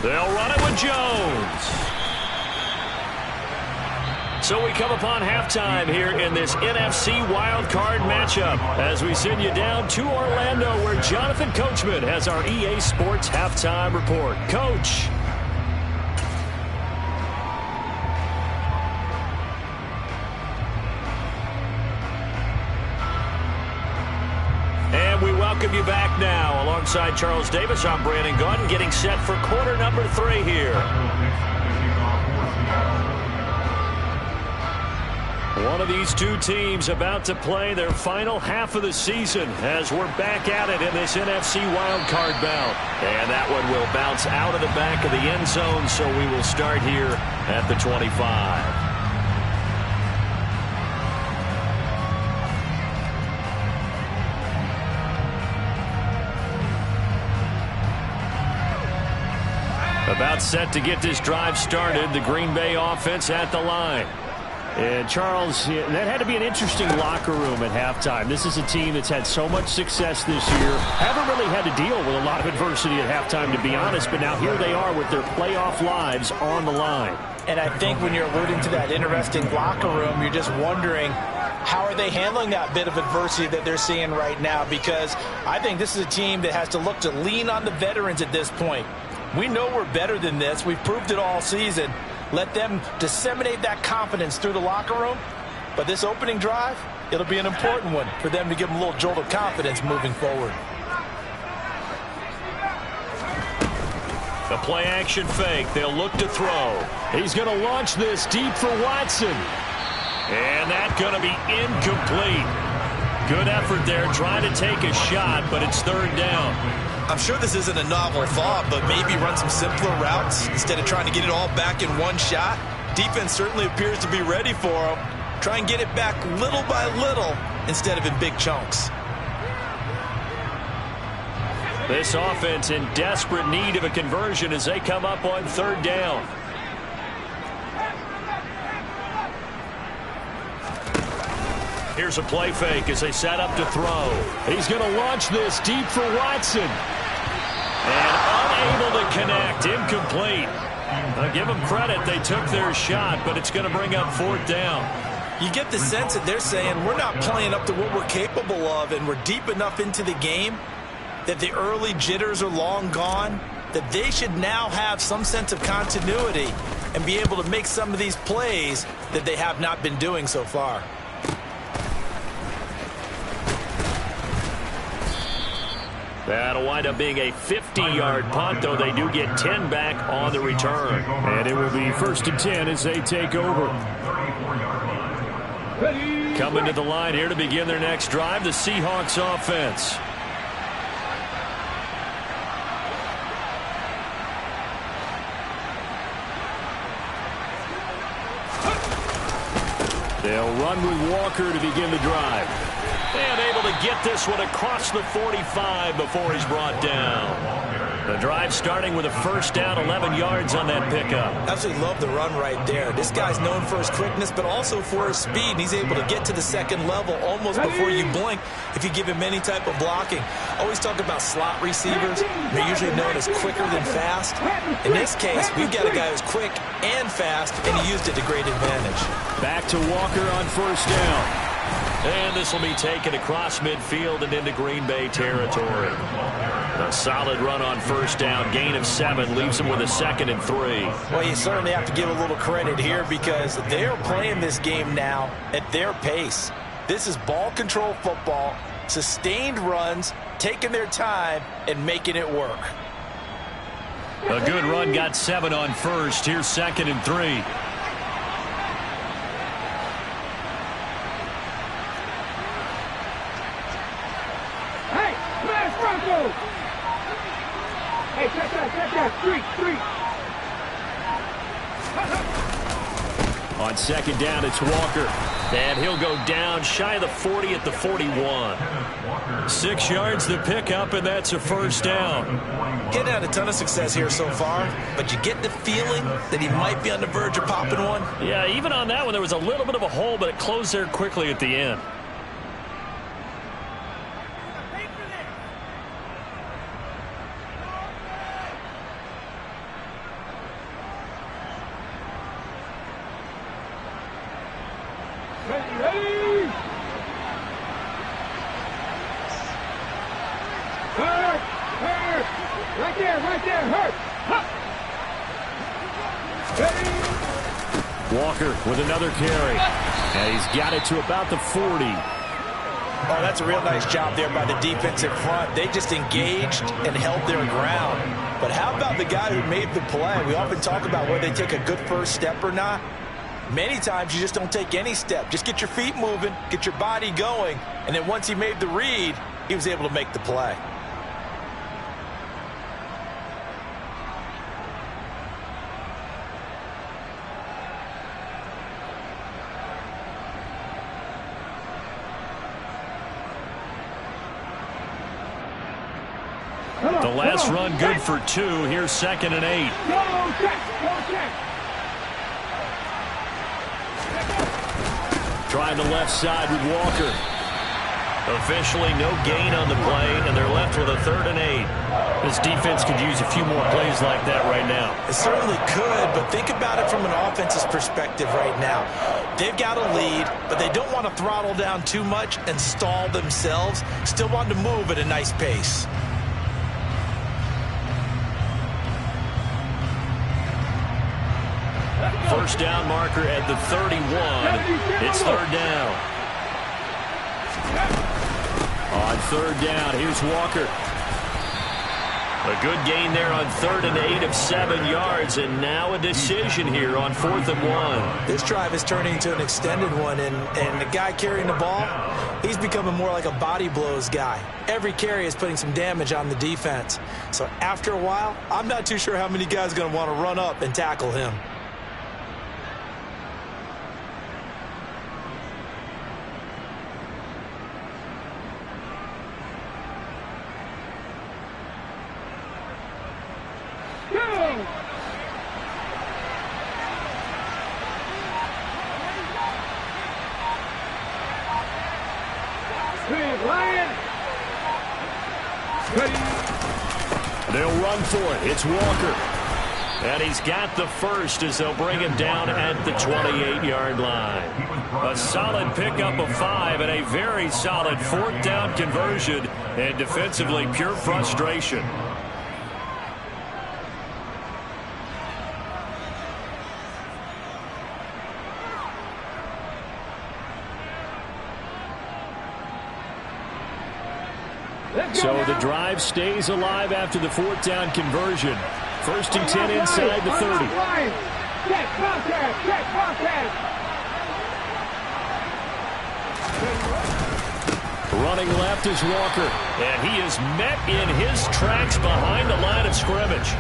They'll run it with Jones. So we come upon halftime here in this NFC wildcard matchup as we send you down to Orlando, where Jonathan Coachman has our EA Sports halftime report. Coach. We welcome you back now. Alongside Charles Davis, I'm Brandon Gunn, getting set for quarter number 3 here. One of these two teams about to play their final half of the season as we're back at it in this NFC wildcard bout. And that one will bounce out of the back of the end zone, so we will start here at the 25. About set to get this drive started, the Green Bay offense at the line. And Charles, that had to be an interesting locker room at halftime. This is a team that's had so much success this year. Haven't really had to deal with a lot of adversity at halftime, to be honest, but now here they are with their playoff lives on the line. And I think when you're alluding to that interesting locker room, you're just wondering, how are they handling that bit of adversity that they're seeing right now? Because I think this is a team that has to look to lean on the veterans at this point. We know we're better than this. We've proved it all season. Let them disseminate that confidence through the locker room. But this opening drive, it'll be an important one for them to give them a little jolt of confidence moving forward. The play action fake. They'll look to throw. He's going to launch this deep for Watson. And that's going to be incomplete. Good effort there trying to take a shot, but it's third down. I'm sure this isn't a novel thought, but maybe run some simpler routes instead of trying to get it all back in one shot. Defense certainly appears to be ready for him. Try and get it back little by little instead of in big chunks. This offense in desperate need of a conversion as they come up on third down. Here's a play fake as they set up to throw. He's going to launch this deep for Watson. And unable to connect. Incomplete. I'll give them credit. They took their shot, but it's going to bring up fourth down. You get the sense that they're saying we're not playing up to what we're capable of, and we're deep enough into the game that the early jitters are long gone, that they should now have some sense of continuity and be able to make some of these plays that they have not been doing so far. That'll wind up being a 50-yard punt, though they do get 10 back on the return. And it will be 1st and 10 as they take over. Coming to the line here to begin their next drive, the Seahawks offense. They'll run with Walker to begin the drive. And able to get this one across the 45 before he's brought down. The drive starting with a first down, 11 yards on that pickup. Absolutely love the run right there. This guy's known for his quickness, but also for his speed. And he's able to get to the second level almost before you blink if you give him any type of blocking. Always talk about slot receivers. They're usually known as quicker than fast. In this case, we've got a guy who's quick and fast, and he used it to great advantage. Back to Walker on first down. And this will be taken across midfield and into Green Bay territory. A solid run on first down. Gain of 7 leaves him with a 2nd and 3. Well, you certainly have to give a little credit here because they're playing this game now at their pace. This is ball control football, sustained runs, taking their time, and making it work. A good run, got 7 on first. Here's 2nd and 3. Hey, check that, street. On 2nd down, it's Walker. And he'll go down shy of the 40 at the 41. 6 yards to pick up, and that's a first down. Getting had a ton of success here so far, but you get the feeling that he might be on the verge of popping one. Yeah, even on that one, there was a little bit of a hole, but it closed there quickly at the end. Walker with another carry. And he's got it to about the 40. Oh, that's a real nice job there by the defensive front. They just engaged and held their ground. But how about the guy who made the play? We often talk about whether they take a good first step or not. Many times you just don't take any step. Just get your feet moving, get your body going, and then once he made the read, he was able to make the play. The last run good for 2. Here's 2nd and 8. Trying the left side with Walker. Officially no gain on the play, and they're left with a 3rd and 8. This defense could use a few more plays like that right now. It certainly could, but think about it from an offense's perspective right now. They've got a lead, but they don't want to throttle down too much and stall themselves. Still want to move at a nice pace. First down marker at the 31. It's 3rd down. On 3rd down, here's Walker. A good gain there on 3rd and 8 of 7 yards, and now a decision here on 4th and 1. This drive is turning into an extended one, and the guy carrying the ball, he's becoming more like a body blows guy. Every carry is putting some damage on the defense. So after a while, I'm not too sure how many guys are going to want to run up and tackle him. They'll run for it. It's Walker. And he's got the first as they'll bring him down at the 28-yard line. A solid pickup of 5 and a very solid 4th down conversion, and defensively pure frustration. So the drive stays alive after the 4th down conversion. 1st and 10 inside the 30. Running left is Walker, and he is met in his tracks behind the line of scrimmage.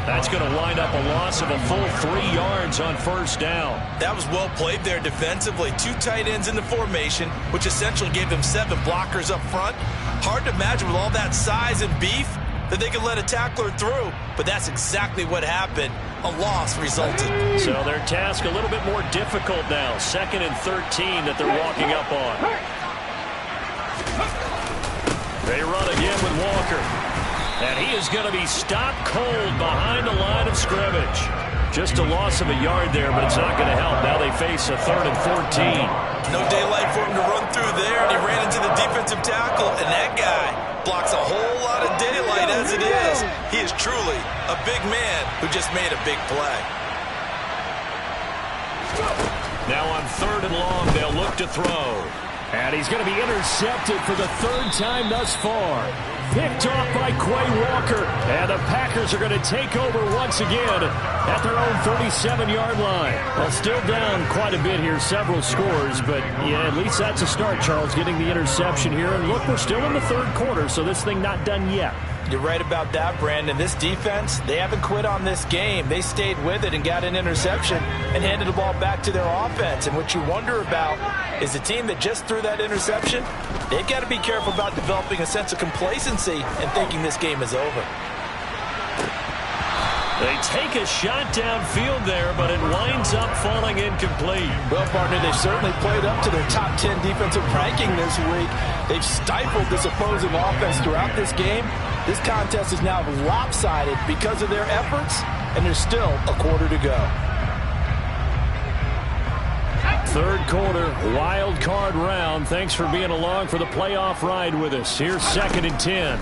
That's going to wind up a loss of a full 3 yards on 1st down. That was well played there defensively. 2 tight ends in the formation, which essentially gave them 7 blockers up front. Hard to imagine with all that size and beef that they could let a tackler through, but that's exactly what happened. A loss resulted. So their task a little bit more difficult now. 2nd and 13 that they're walking up on. They run again with Walker. And he is going to be stopped cold behind the line of scrimmage. Just a loss of a yard there, but it's not going to help. Now they face a 3rd and 14. No daylight for him to run through there, and he ran into the defensive tackle, and that guy blocks a whole lot of daylight as it is. He is truly a big man who just made a big play. Now on 3rd and long, they'll look to throw. And he's going to be intercepted for the 3rd time thus far. Picked off by Quay Walker. And the Packers are going to take over once again at their own 37-yard line. Well, still down quite a bit here, several scores. But, yeah, at least that's a start, Charles, getting the interception here. And, look, we're still in the 3rd quarter, so this thing not done yet. You're right about that, Brandon. This defense, they haven't quit on this game. They stayed with it and got an interception and handed the ball back to their offense. And what you wonder about is the team that just threw that interception, they've got to be careful about developing a sense of complacency and thinking this game is over. They take a shot downfield there, but it winds up falling incomplete. Well, partner, they've certainly played up to their top 10 defensive ranking this week. They've stifled this opposing offense throughout this game. This contest is now lopsided because of their efforts, and there's still a quarter to go. 3rd quarter, wild card round. Thanks for being along for the playoff ride with us. Here's 2nd and 10.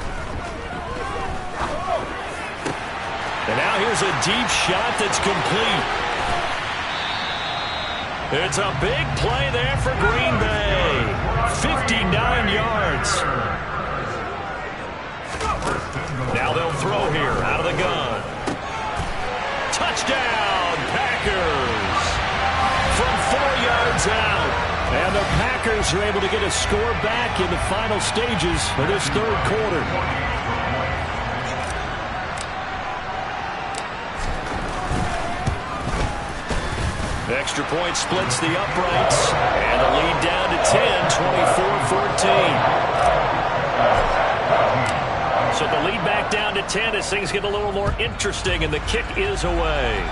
And now here's a deep shot that's complete. It's a big play there for Green Bay. 59 yards. Now they'll throw here out of the gun. Touchdown, Packers. From 4 yards out. And the Packers are able to get a score back in the final stages of this 3rd quarter. Extra point splits the uprights, and the lead down to 10, 24-14. So the lead back down to 10 as things get a little more interesting, and the kick is away.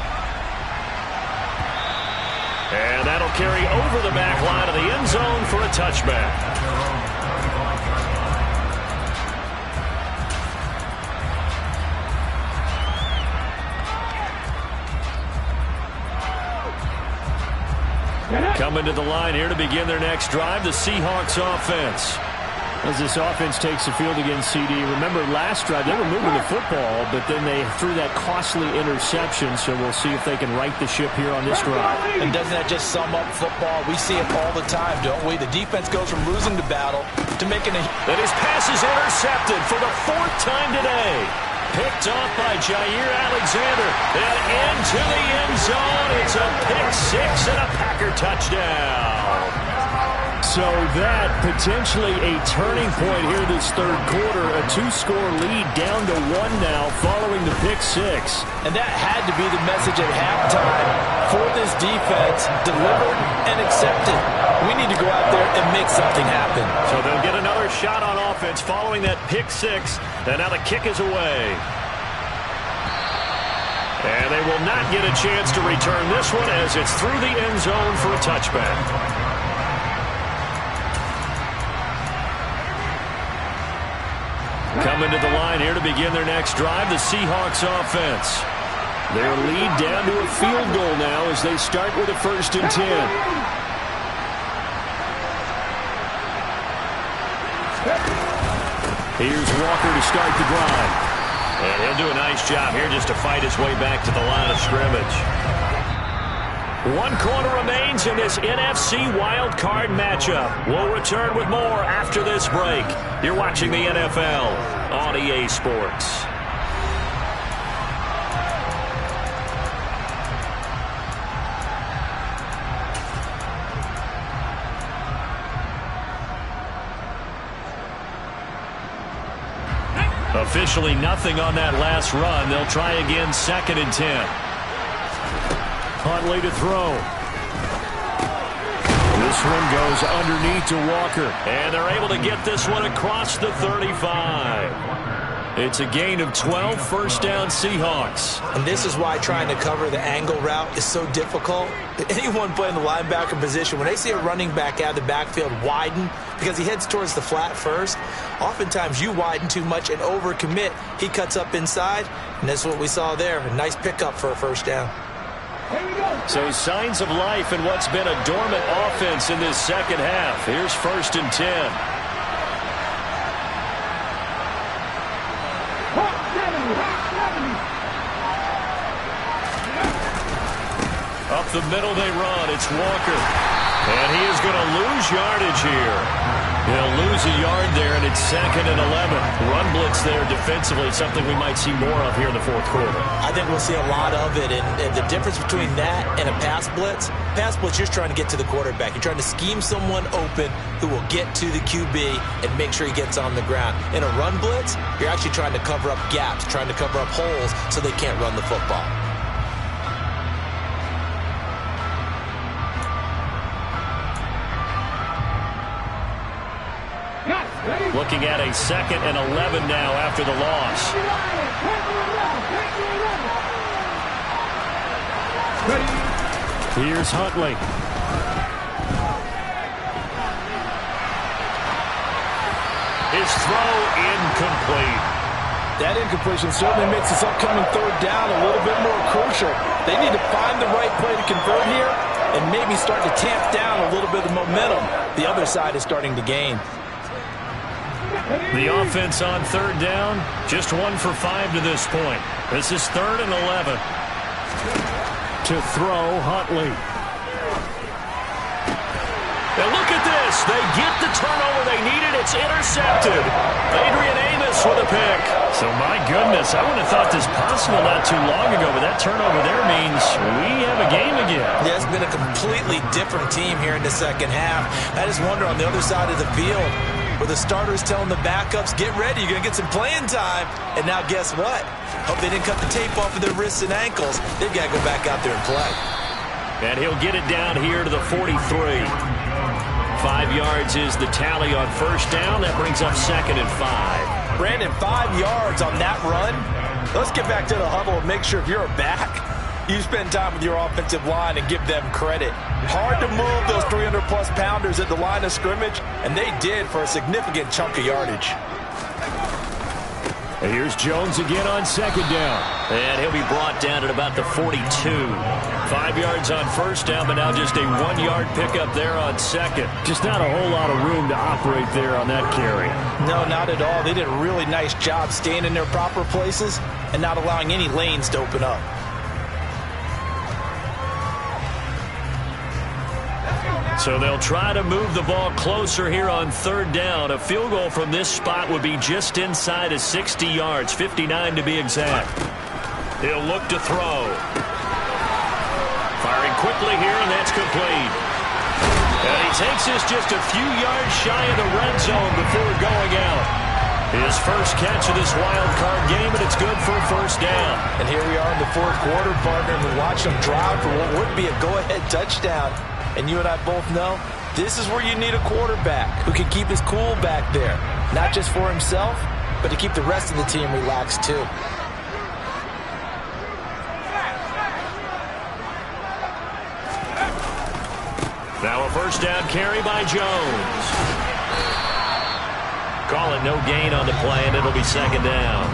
And that'll carry over the back line of the end zone for a touchback. Coming to the line here to begin their next drive, the Seahawks offense. As this offense takes the field against CD, remember last drive they were moving the football, but then they threw that costly interception, so we'll see if they can right the ship here on this drive. And doesn't that just sum up football? We see it all the time, don't we? The defense goes from losing the battle to making a... And his pass is intercepted for the 4th time today. Picked off by Jair Alexander. And into the end zone. It's a pick six and a Packer touchdown. So that potentially a turning point here this third quarter. A two-score lead down to one now following the pick six. And that had to be the message at halftime for this defense. Delivered and accepted. We need to go out there and make something happen. So they'll get another shot on offense following that pick six. And now the kick is away. And they will not get a chance to return this one as it's through the end zone for a touchback. Coming to the line here to begin their next drive, the Seahawks offense. Their lead down to a field goal now as they start with a 1st and 10. Here's Walker to start the drive. And he'll do a nice job here just to fight his way back to the line of scrimmage. 1 quarter remains in this NFC Wild Card matchup. We'll return with more after this break. You're watching the NFL on EA Sports. Officially nothing on that last run. They'll try again 2nd and 10. Huntley to throw. This one goes underneath to Walker. And they're able to get this one across the 35. It's a gain of 12, 1st down Seahawks. And this is why trying to cover the angle route is so difficult. Anyone playing the linebacker position, when they see a running back out of the backfield widen because he heads towards the flat first, oftentimes you widen too much and overcommit. He cuts up inside, and that's what we saw there. A nice pickup for a 1st down. So signs of life in what's been a dormant offense in this second half. Here's 1st and 10. Up the middle they run. It's Walker. And he is going to lose yardage here. He'll lose a yard there, and it's 2nd and 11. Run blitz there defensively, something we might see more of here in the 4th quarter. I think we'll see a lot of it, and the difference between that and a pass blitz, you're trying to get to the quarterback. You're trying to scheme someone open who will get to the QB and make sure he gets on the ground. In a run blitz, you're actually trying to cover up gaps, trying to cover up holes so they can't run the football. Looking at a 2nd and 11 now after the loss. Here's Huntley. His throw incomplete. That incompletion certainly makes this upcoming 3rd down a little bit more crucial. They need to find the right play to convert here and maybe start to tamp down a little bit of momentum. The other side is starting to gain. The offense on 3rd down, just 1 for 5 to this point. This is 3rd and 11. To throw, Huntley. Now look at this. They get the turnover they needed. It's intercepted. Adrian Amos with a pick. So, my goodness, I wouldn't have thought this possible not too long ago, but that turnover there means we have a game again. Yeah, it's been a completely different team here in the second half. I just wonder on the other side of the field, where the starters telling the backups, get ready, you're going to get some playing time. And now guess what? Hope they didn't cut the tape off of their wrists and ankles. They've got to go back out there and play. And he'll get it down here to the 43. 5 yards is the tally on 1st down. That brings up 2nd and 5. Brandon, 5 yards on that run. Let's get back to the huddle and make sure if you're a back, you spend time with your offensive line and give them credit. Hard to move those 300-plus pounders at the line of scrimmage, and they did for a significant chunk of yardage. And here's Jones again on 2nd down. And he'll be brought down at about the 42. 5 yards on 1st down, but now just a 1-yard pickup there on 2nd. Just not a whole lot of room to operate there on that carry. No, not at all. They did a really nice job staying in their proper places and not allowing any lanes to open up. So they'll try to move the ball closer here on third down. A field goal from this spot would be just inside of 60 yards, 59 to be exact. He'll look to throw. Firing quickly here, and that's complete. And he takes this just a few yards shy of the red zone before going out. His first catch of this wild card game, and it's good for a first down. And here we are in the fourth quarter, partner, and we watch him drive for what would be a go-ahead touchdown. And you and I both know this is where you need a quarterback who can keep his cool back there, not just for himself, but to keep the rest of the team relaxed too. Now a first down carry by Jones. Call it no gain on the play, and it'll be second down.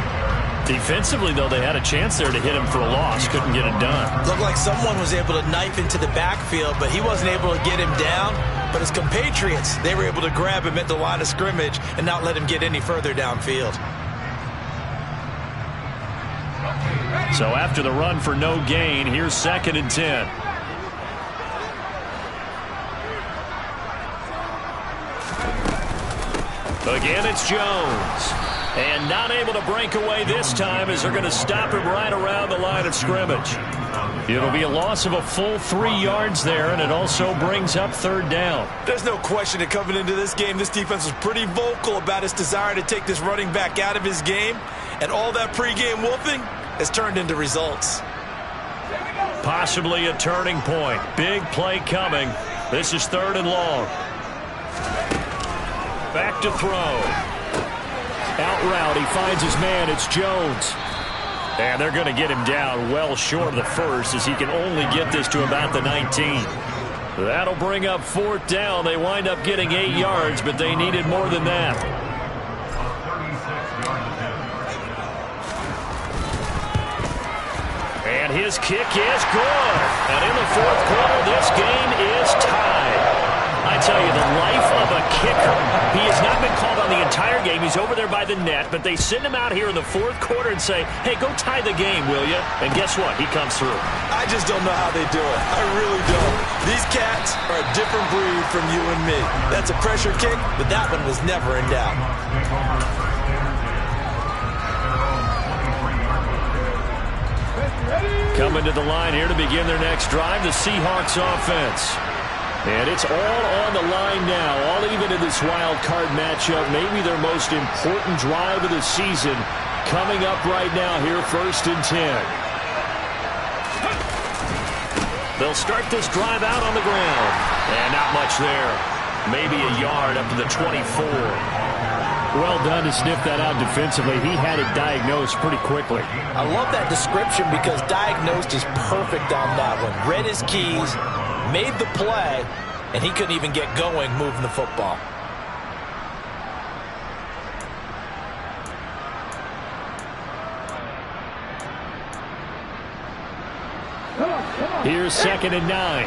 Defensively, though, they had a chance there to hit him for a loss. Couldn't get it done. Looked like someone was able to knife into the backfield, but he wasn't able to get him down. But his compatriots, they were able to grab him at the line of scrimmage and not let him get any further downfield. So after the run for no gain, here's 2nd and 10. Again, it's Jones. And not able to break away this time as they're going to stop him right around the line of scrimmage. It'll be a loss of a full 3 yards there, and it also brings up third down. There's no question that coming into this game, this defense was pretty vocal about its desire to take this running back out of his game. And all that pregame wolfing has turned into results. Possibly a turning point. Big play coming. This is 3rd and long. Back to throw. Out route, he finds his man. It's Jones. And they're going to get him down well short of the first as he can only get this to about the 19. That'll bring up 4th down. They wind up getting 8 yards, but they needed more than that. And his kick is good. And in the 4th quarter, this game is tied. I tell you, the life of a kicker. He has not been called on the entire game. He's over there by the net, but they send him out here in the 4th quarter and say, hey, go tie the game, will you? And guess what? He comes through. I just don't know how they do it. I really don't. These cats are a different breed from you and me. That's a pressure kick, but that one was never in doubt. Coming to the line here to begin their next drive, the Seahawks offense. And it's all on the line now, all even in this wild card matchup. Maybe their most important drive of the season coming up right now here, 1st and 10. They'll start this drive out on the ground. And not much there. Maybe a yard up to the 24. Well done to sniff that out defensively. He had it diagnosed pretty quickly. I love that description because diagnosed is perfect on that one. Read his keys, made the play, and he couldn't even get going moving the football. Here's 2nd and 9. 19,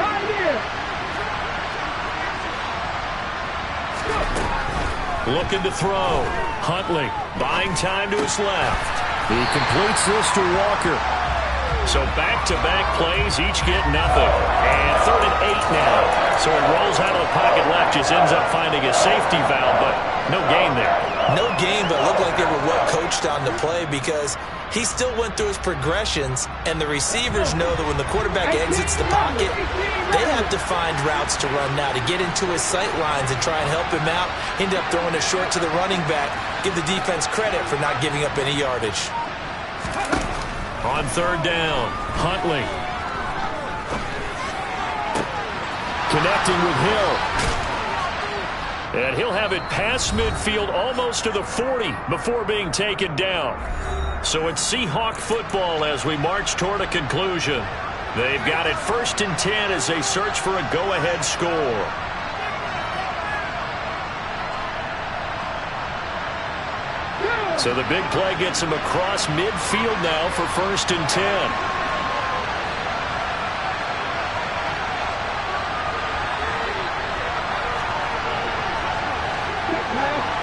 right here. Looking to throw. Huntley buying time to his left. He completes this to Walker. So back-to-back plays, each get nothing. And 3rd and 8 now. So he rolls out of the pocket left, just ends up finding a safety valve, but no gain there. No gain, but looked like they were well coached on the play because he still went through his progressions, and the receivers know that when the quarterback exits the pocket, they have to find routes to run now to get into his sight lines and try and help him out. End up throwing it short to the running back. Give the defense credit for not giving up any yardage. On 3rd down, Huntley. Connecting with Hill. And he'll have it past midfield almost to the 40 before being taken down. So it's Seahawk football as we march toward a conclusion. They've got it 1st and 10 as they search for a go-ahead score. So the big play gets him across midfield now for 1st and 10.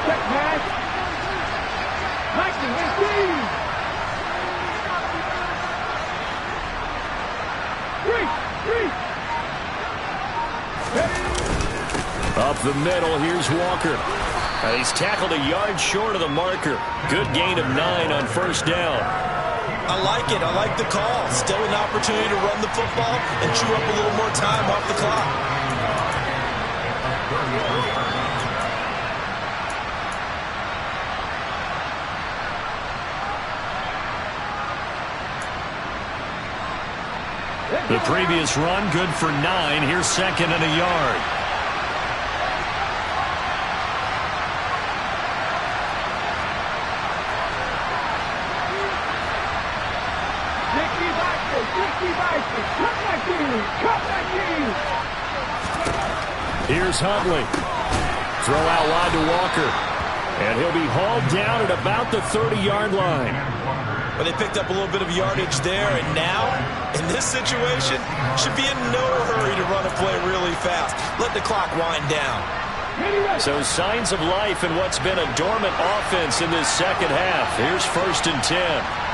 Check pass. 19, 18. 3. Up the middle, here's Walker. He's tackled a yard short of the marker. Good gain of 9 on first down. I like it. I like the call. Still an opportunity to run the football and chew up a little more time off the clock. The previous run, good for 9. Here's second and a yard. Here's Huntley. Throw out wide to Walker. And he'll be hauled down at about the 30-yard line. Well, they picked up a little bit of yardage there, and now, in this situation, should be in no hurry to run a play really fast. Let the clock wind down. So signs of life in what's been a dormant offense in this second half. Here's 1st and 10.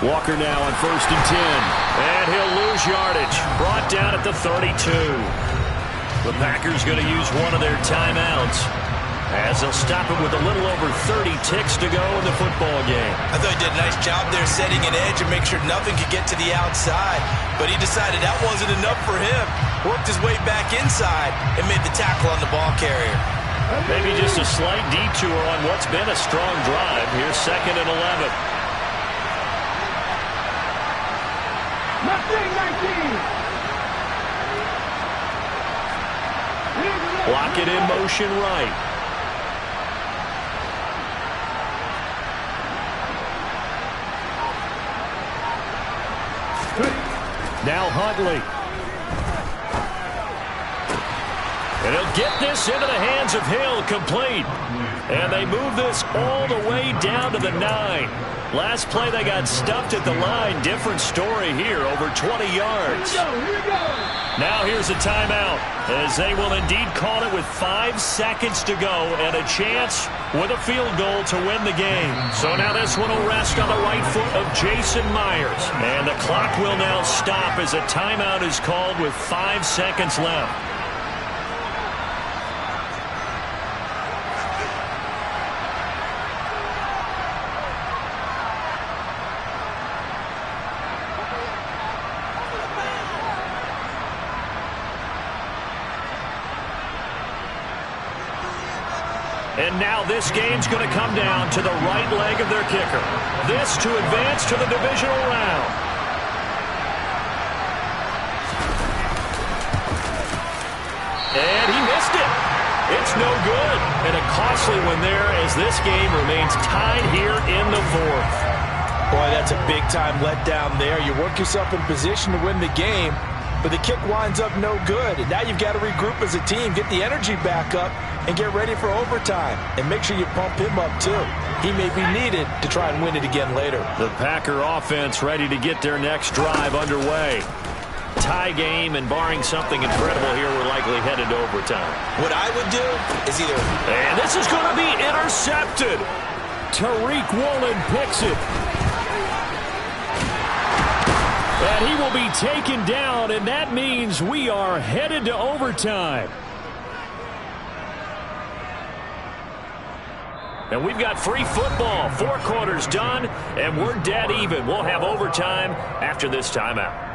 Walker now on 1st and 10. And he'll lose yardage. Brought down at the 32. The Packers going to use one of their timeouts as they'll stop it with a little over 30 ticks to go in the football game. I thought he did a nice job there setting an edge and make sure nothing could get to the outside. But he decided that wasn't enough for him. Worked his way back inside and made the tackle on the ball carrier. Maybe just a slight detour on what's been a strong drive. Here's 2nd and 11. Block it in motion right. Now Huntley. And he'll get this into the hands of Hill, complete. And they move this all the way down to the 9. Last play they got stuffed at the line. Different story here, over 20 yards. Here we go. Now here's a timeout, as they will indeed call it with 5 seconds to go and a chance with a field goal to win the game. So now this one will rest on the right foot of Jason Myers. And the clock will now stop as a timeout is called with 5 seconds left. And now this game's going to come down to the right leg of their kicker. This to advance to the divisional round. And he missed it. It's no good. And a costly one there as this game remains tied here in the 4th. Boy, that's a big-time letdown there. You work yourself in position to win the game, but the kick winds up no good. And now you've got to regroup as a team, get the energy back up, and get ready for overtime. And make sure you pump him up, too. He may be needed to try and win it again later. The Packer offense ready to get their next drive underway. Tie game, and barring something incredible here, we're likely headed to overtime. What I would do is either... And this is going to be intercepted. Tariq Woolen picks it. And he will be taken down, and that means we are headed to overtime. And we've got free football. 4 quarters done, and we're dead even. We'll have overtime after this timeout.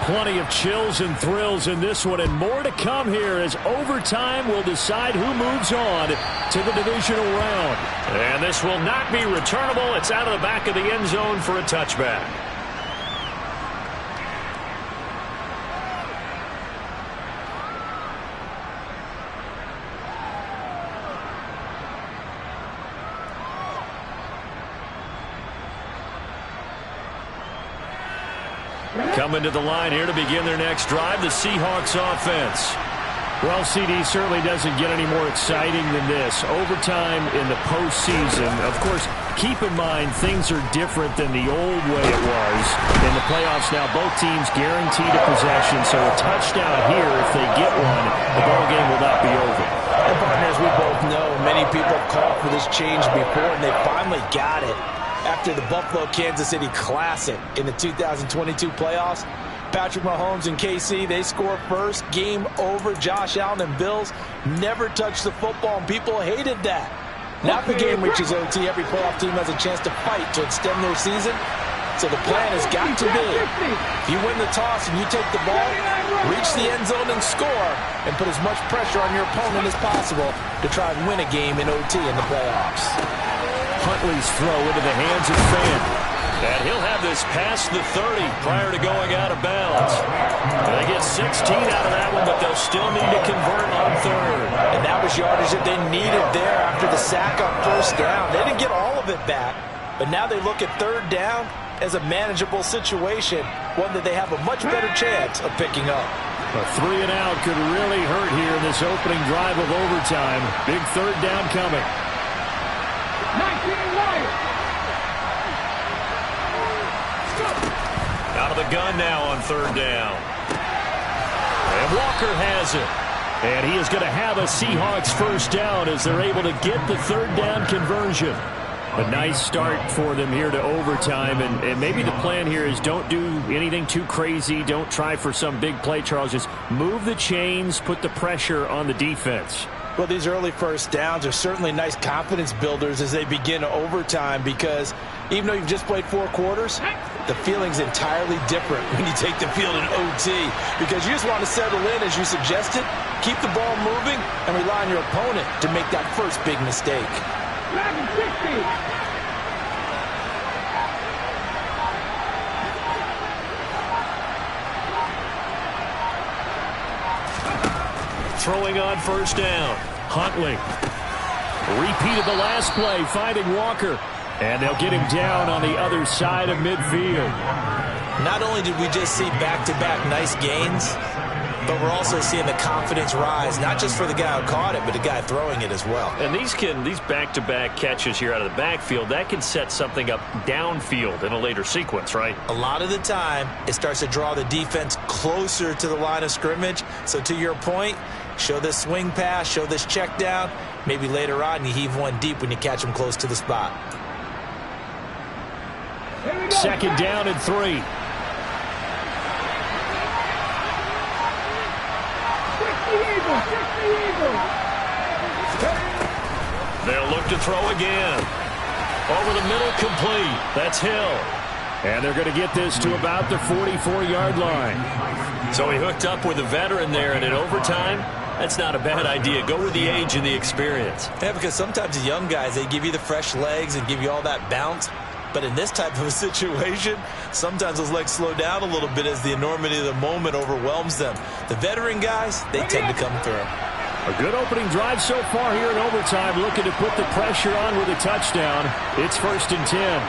Plenty of chills and thrills in this one, and more to come here as overtime will decide who moves on to the divisional round. And this will not be returnable. It's out of the back of the end zone for a touchback. Coming to the line here to begin their next drive, the Seahawks offense. Well, CD certainly doesn't get any more exciting than this. Overtime in the postseason. Of course, keep in mind things are different than the old way it was. In the playoffs now, both teams guaranteed a possession, so a touchdown here, if they get one, the ball game will not be over. And partners, we both know many people called for this change before, and they finally got it. After the Buffalo-Kansas City Classic in the 2022 playoffs, Patrick Mahomes and KC, they score first. Game over. Josh Allen and Bills never touched the football, and people hated that. Now the game reaches OT. Every playoff team has a chance to fight to extend their season. So the plan has got to be, if you win the toss and you take the ball, reach the end zone and score, and put as much pressure on your opponent as possible to try and win a game in OT in the playoffs. Huntley's throw into the hands of Fan. And he'll have this past the 30 prior to going out of bounds. They get 16 out of that one, but they'll still need to convert on third. And that was yardage that they needed there after the sack on first down. They didn't get all of it back, but now they look at third down as a manageable situation, one that they have a much better chance of picking up. A 3 and out could really hurt here in this opening drive of overtime. Big third down coming. 19 Lions. Out of the gun now on third down. And Walker has it. And he is going to have a Seahawks first down as they're able to get the third down conversion. A nice start for them here to overtime. And maybe the plan here is don't do anything too crazy. Don't try for some big play, Charles. Just move the chains, put the pressure on the defense. Well, these early first downs are certainly nice confidence builders as they begin overtime, because even though you've just played 4 quarters, the feeling's entirely different when you take the field in OT, because you just want to settle in, as you suggested, keep the ball moving, and rely on your opponent to make that first big mistake. 11-60. Throwing on first down. Huntley repeated the last play, finding Walker. And they'll get him down on the other side of midfield. Not only did we just see back-to-back nice gains, but we're also seeing the confidence rise, not just for the guy who caught it, but the guy throwing it as well. And these back-to-back catches here out of the backfield, that can set something up downfield in a later sequence, right? A lot of the time, it starts to draw the defense closer to the line of scrimmage. So to your point, show this swing pass, show this check down. Maybe later on you heave one deep when you catch them close to the spot. Second down and 3. They'll look to throw again. Over the middle, complete. That's Hill. And they're going to get this to about the 44-yard line. So he hooked up with a veteran there, and in overtime, that's not a bad idea. Go with the age and the experience. Yeah, because sometimes the young guys, they give you the fresh legs and give you all that bounce. But in this type of a situation, sometimes those legs slow down a little bit as the enormity of the moment overwhelms them. The veteran guys, they tend to come through. A good opening drive so far here in overtime, looking to put the pressure on with a touchdown. It's 1st and 10.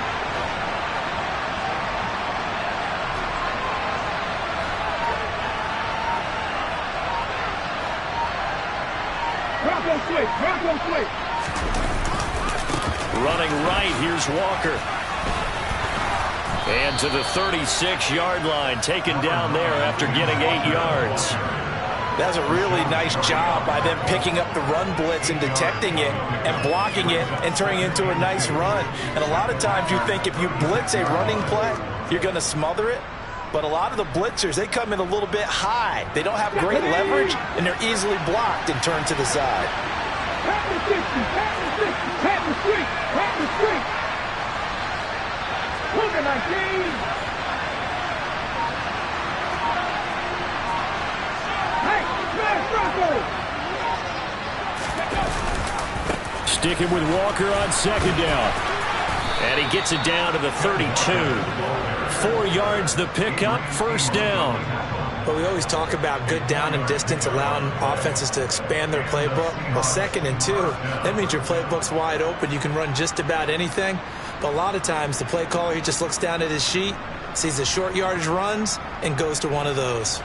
Bronco switch. Running right, here's Walker. And to the 36-yard line, taken down there after getting 8 yards. That's a really nice job by them picking up the run blitz and detecting it and blocking it and turning it into a nice run. And a lot of times you think if you blitz a running play, you're going to smother it. But a lot of the blitzers, they come in a little bit high. They don't have great leverage, and they're easily blocked and turned to the side. Pat the street. Hooker 19. Hey, Bronco. Sticking with Walker on second down. And he gets it down to the 32. 4 yards the pickup, first down. But we always talk about good down and distance, allowing offenses to expand their playbook. Well, 2nd and 2, that means your playbook's wide open. You can run just about anything. But a lot of times the play caller, he just looks down at his sheet, sees the short yardage runs, and goes to one of those.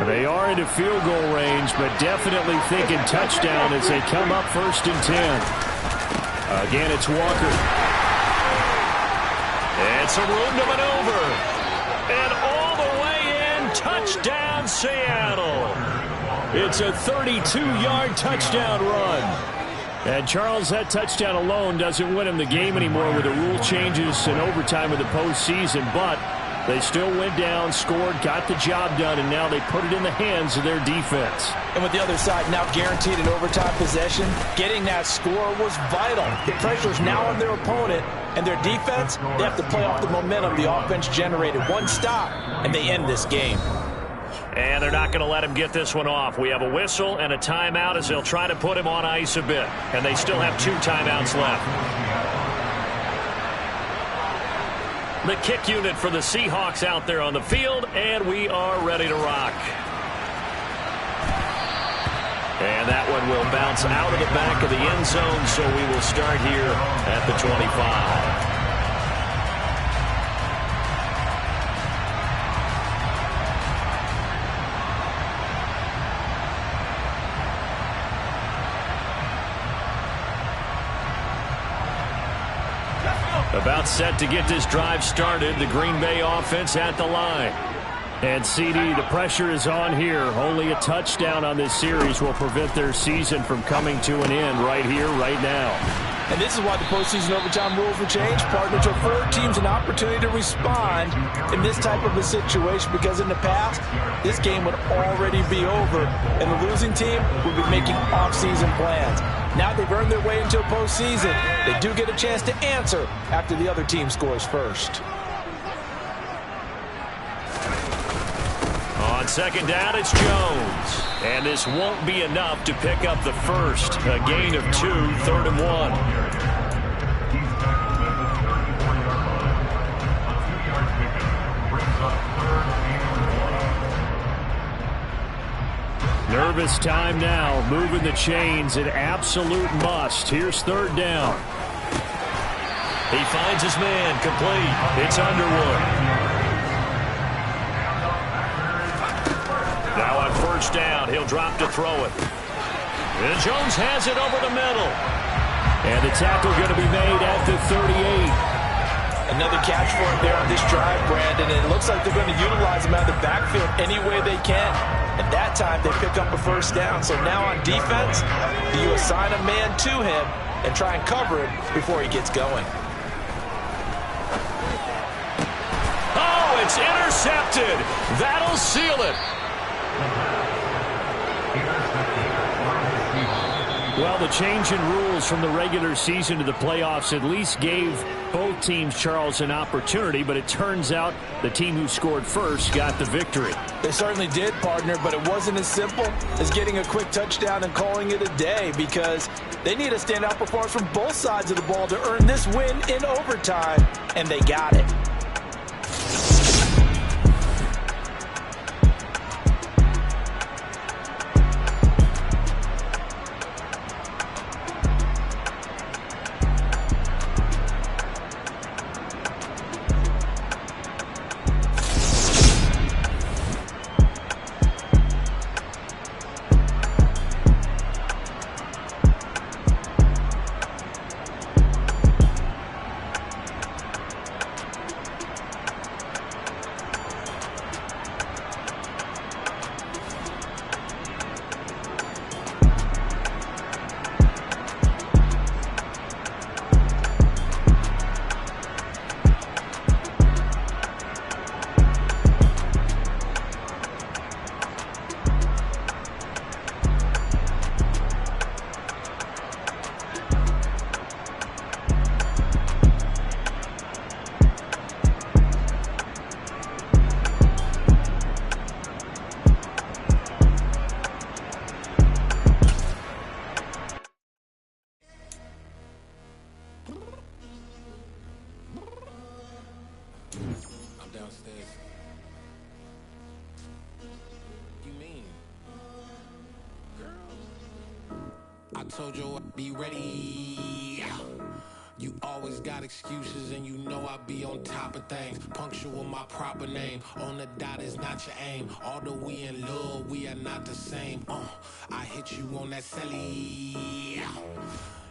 They are into field goal range, but definitely thinking touchdown as they come up 1st and 10. Again, it's Walker. It's a room to maneuver. And all the way in, touchdown Seattle. It's a 32-yard touchdown run. And Charles, that touchdown alone doesn't win him the game anymore with the rule changes and overtime of the postseason, but they still went down, scored, got the job done, and now they put it in the hands of their defense. And with the other side now guaranteed an overtime possession, getting that score was vital. The pressure is now on their opponent, and their defense, they have to play off the momentum the offense generated. One stop, and they end this game. And they're not going to let him get this one off. We have a whistle and a timeout as they'll try to put him on ice a bit. And they still have 2 timeouts left. The kick unit for the Seahawks out there on the field, and we are ready to rock. And that one will bounce out of the back of the end zone, so we will start here at the 25. About set to get this drive started. The Green Bay offense at the line. And CD, the pressure is on here. Only a touchdown on this series will prevent their season from coming to an end right here, right now. And this is why the postseason overtime rules will change, partner, to afford teams an opportunity to respond in this type of a situation, because in the past, this game would already be over, and the losing team would be making off-season plans. Now they've earned their way into a postseason. They do get a chance to answer after the other team scores first. On 2nd down, it's Jones. And this won't be enough to pick up the first. A gain of 2, 3rd and 1. Nervous time now, moving the chains, an absolute must. Here's 3rd down. He finds his man, complete. It's Underwood. Now on 1st down, he'll drop to throw it. And Jones has it over the middle. And the tackle going to be made at the 38. Another catch for him there on this drive, Brandon, and it looks like they're going to utilize him out of the backfield any way they can. And that time they pick up a 1st down. So now on defense, you assign a man to him and try and cover him before he gets going. Oh, it's intercepted. That'll seal it. Well, the change in rules from the regular season to the playoffs at least gave both teams, Charles, an opportunity, but it turns out the team who scored first got the victory. They certainly did, partner, but it wasn't as simple as getting a quick touchdown and calling it a day, because they need a standout performance from both sides of the ball to earn this win in overtime, and they got it. I'm downstairs. You mean? Girl. I told you I'd be ready. You always got excuses and you know I be on top of things. Punctual my proper name. On the dot is not your aim. Although we in love, we are not the same. I hit you on that celly.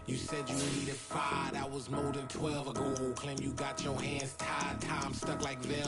You said you needed 5, that was more than 12 ago. Claim you got your hands tied, time stuck like Velcro.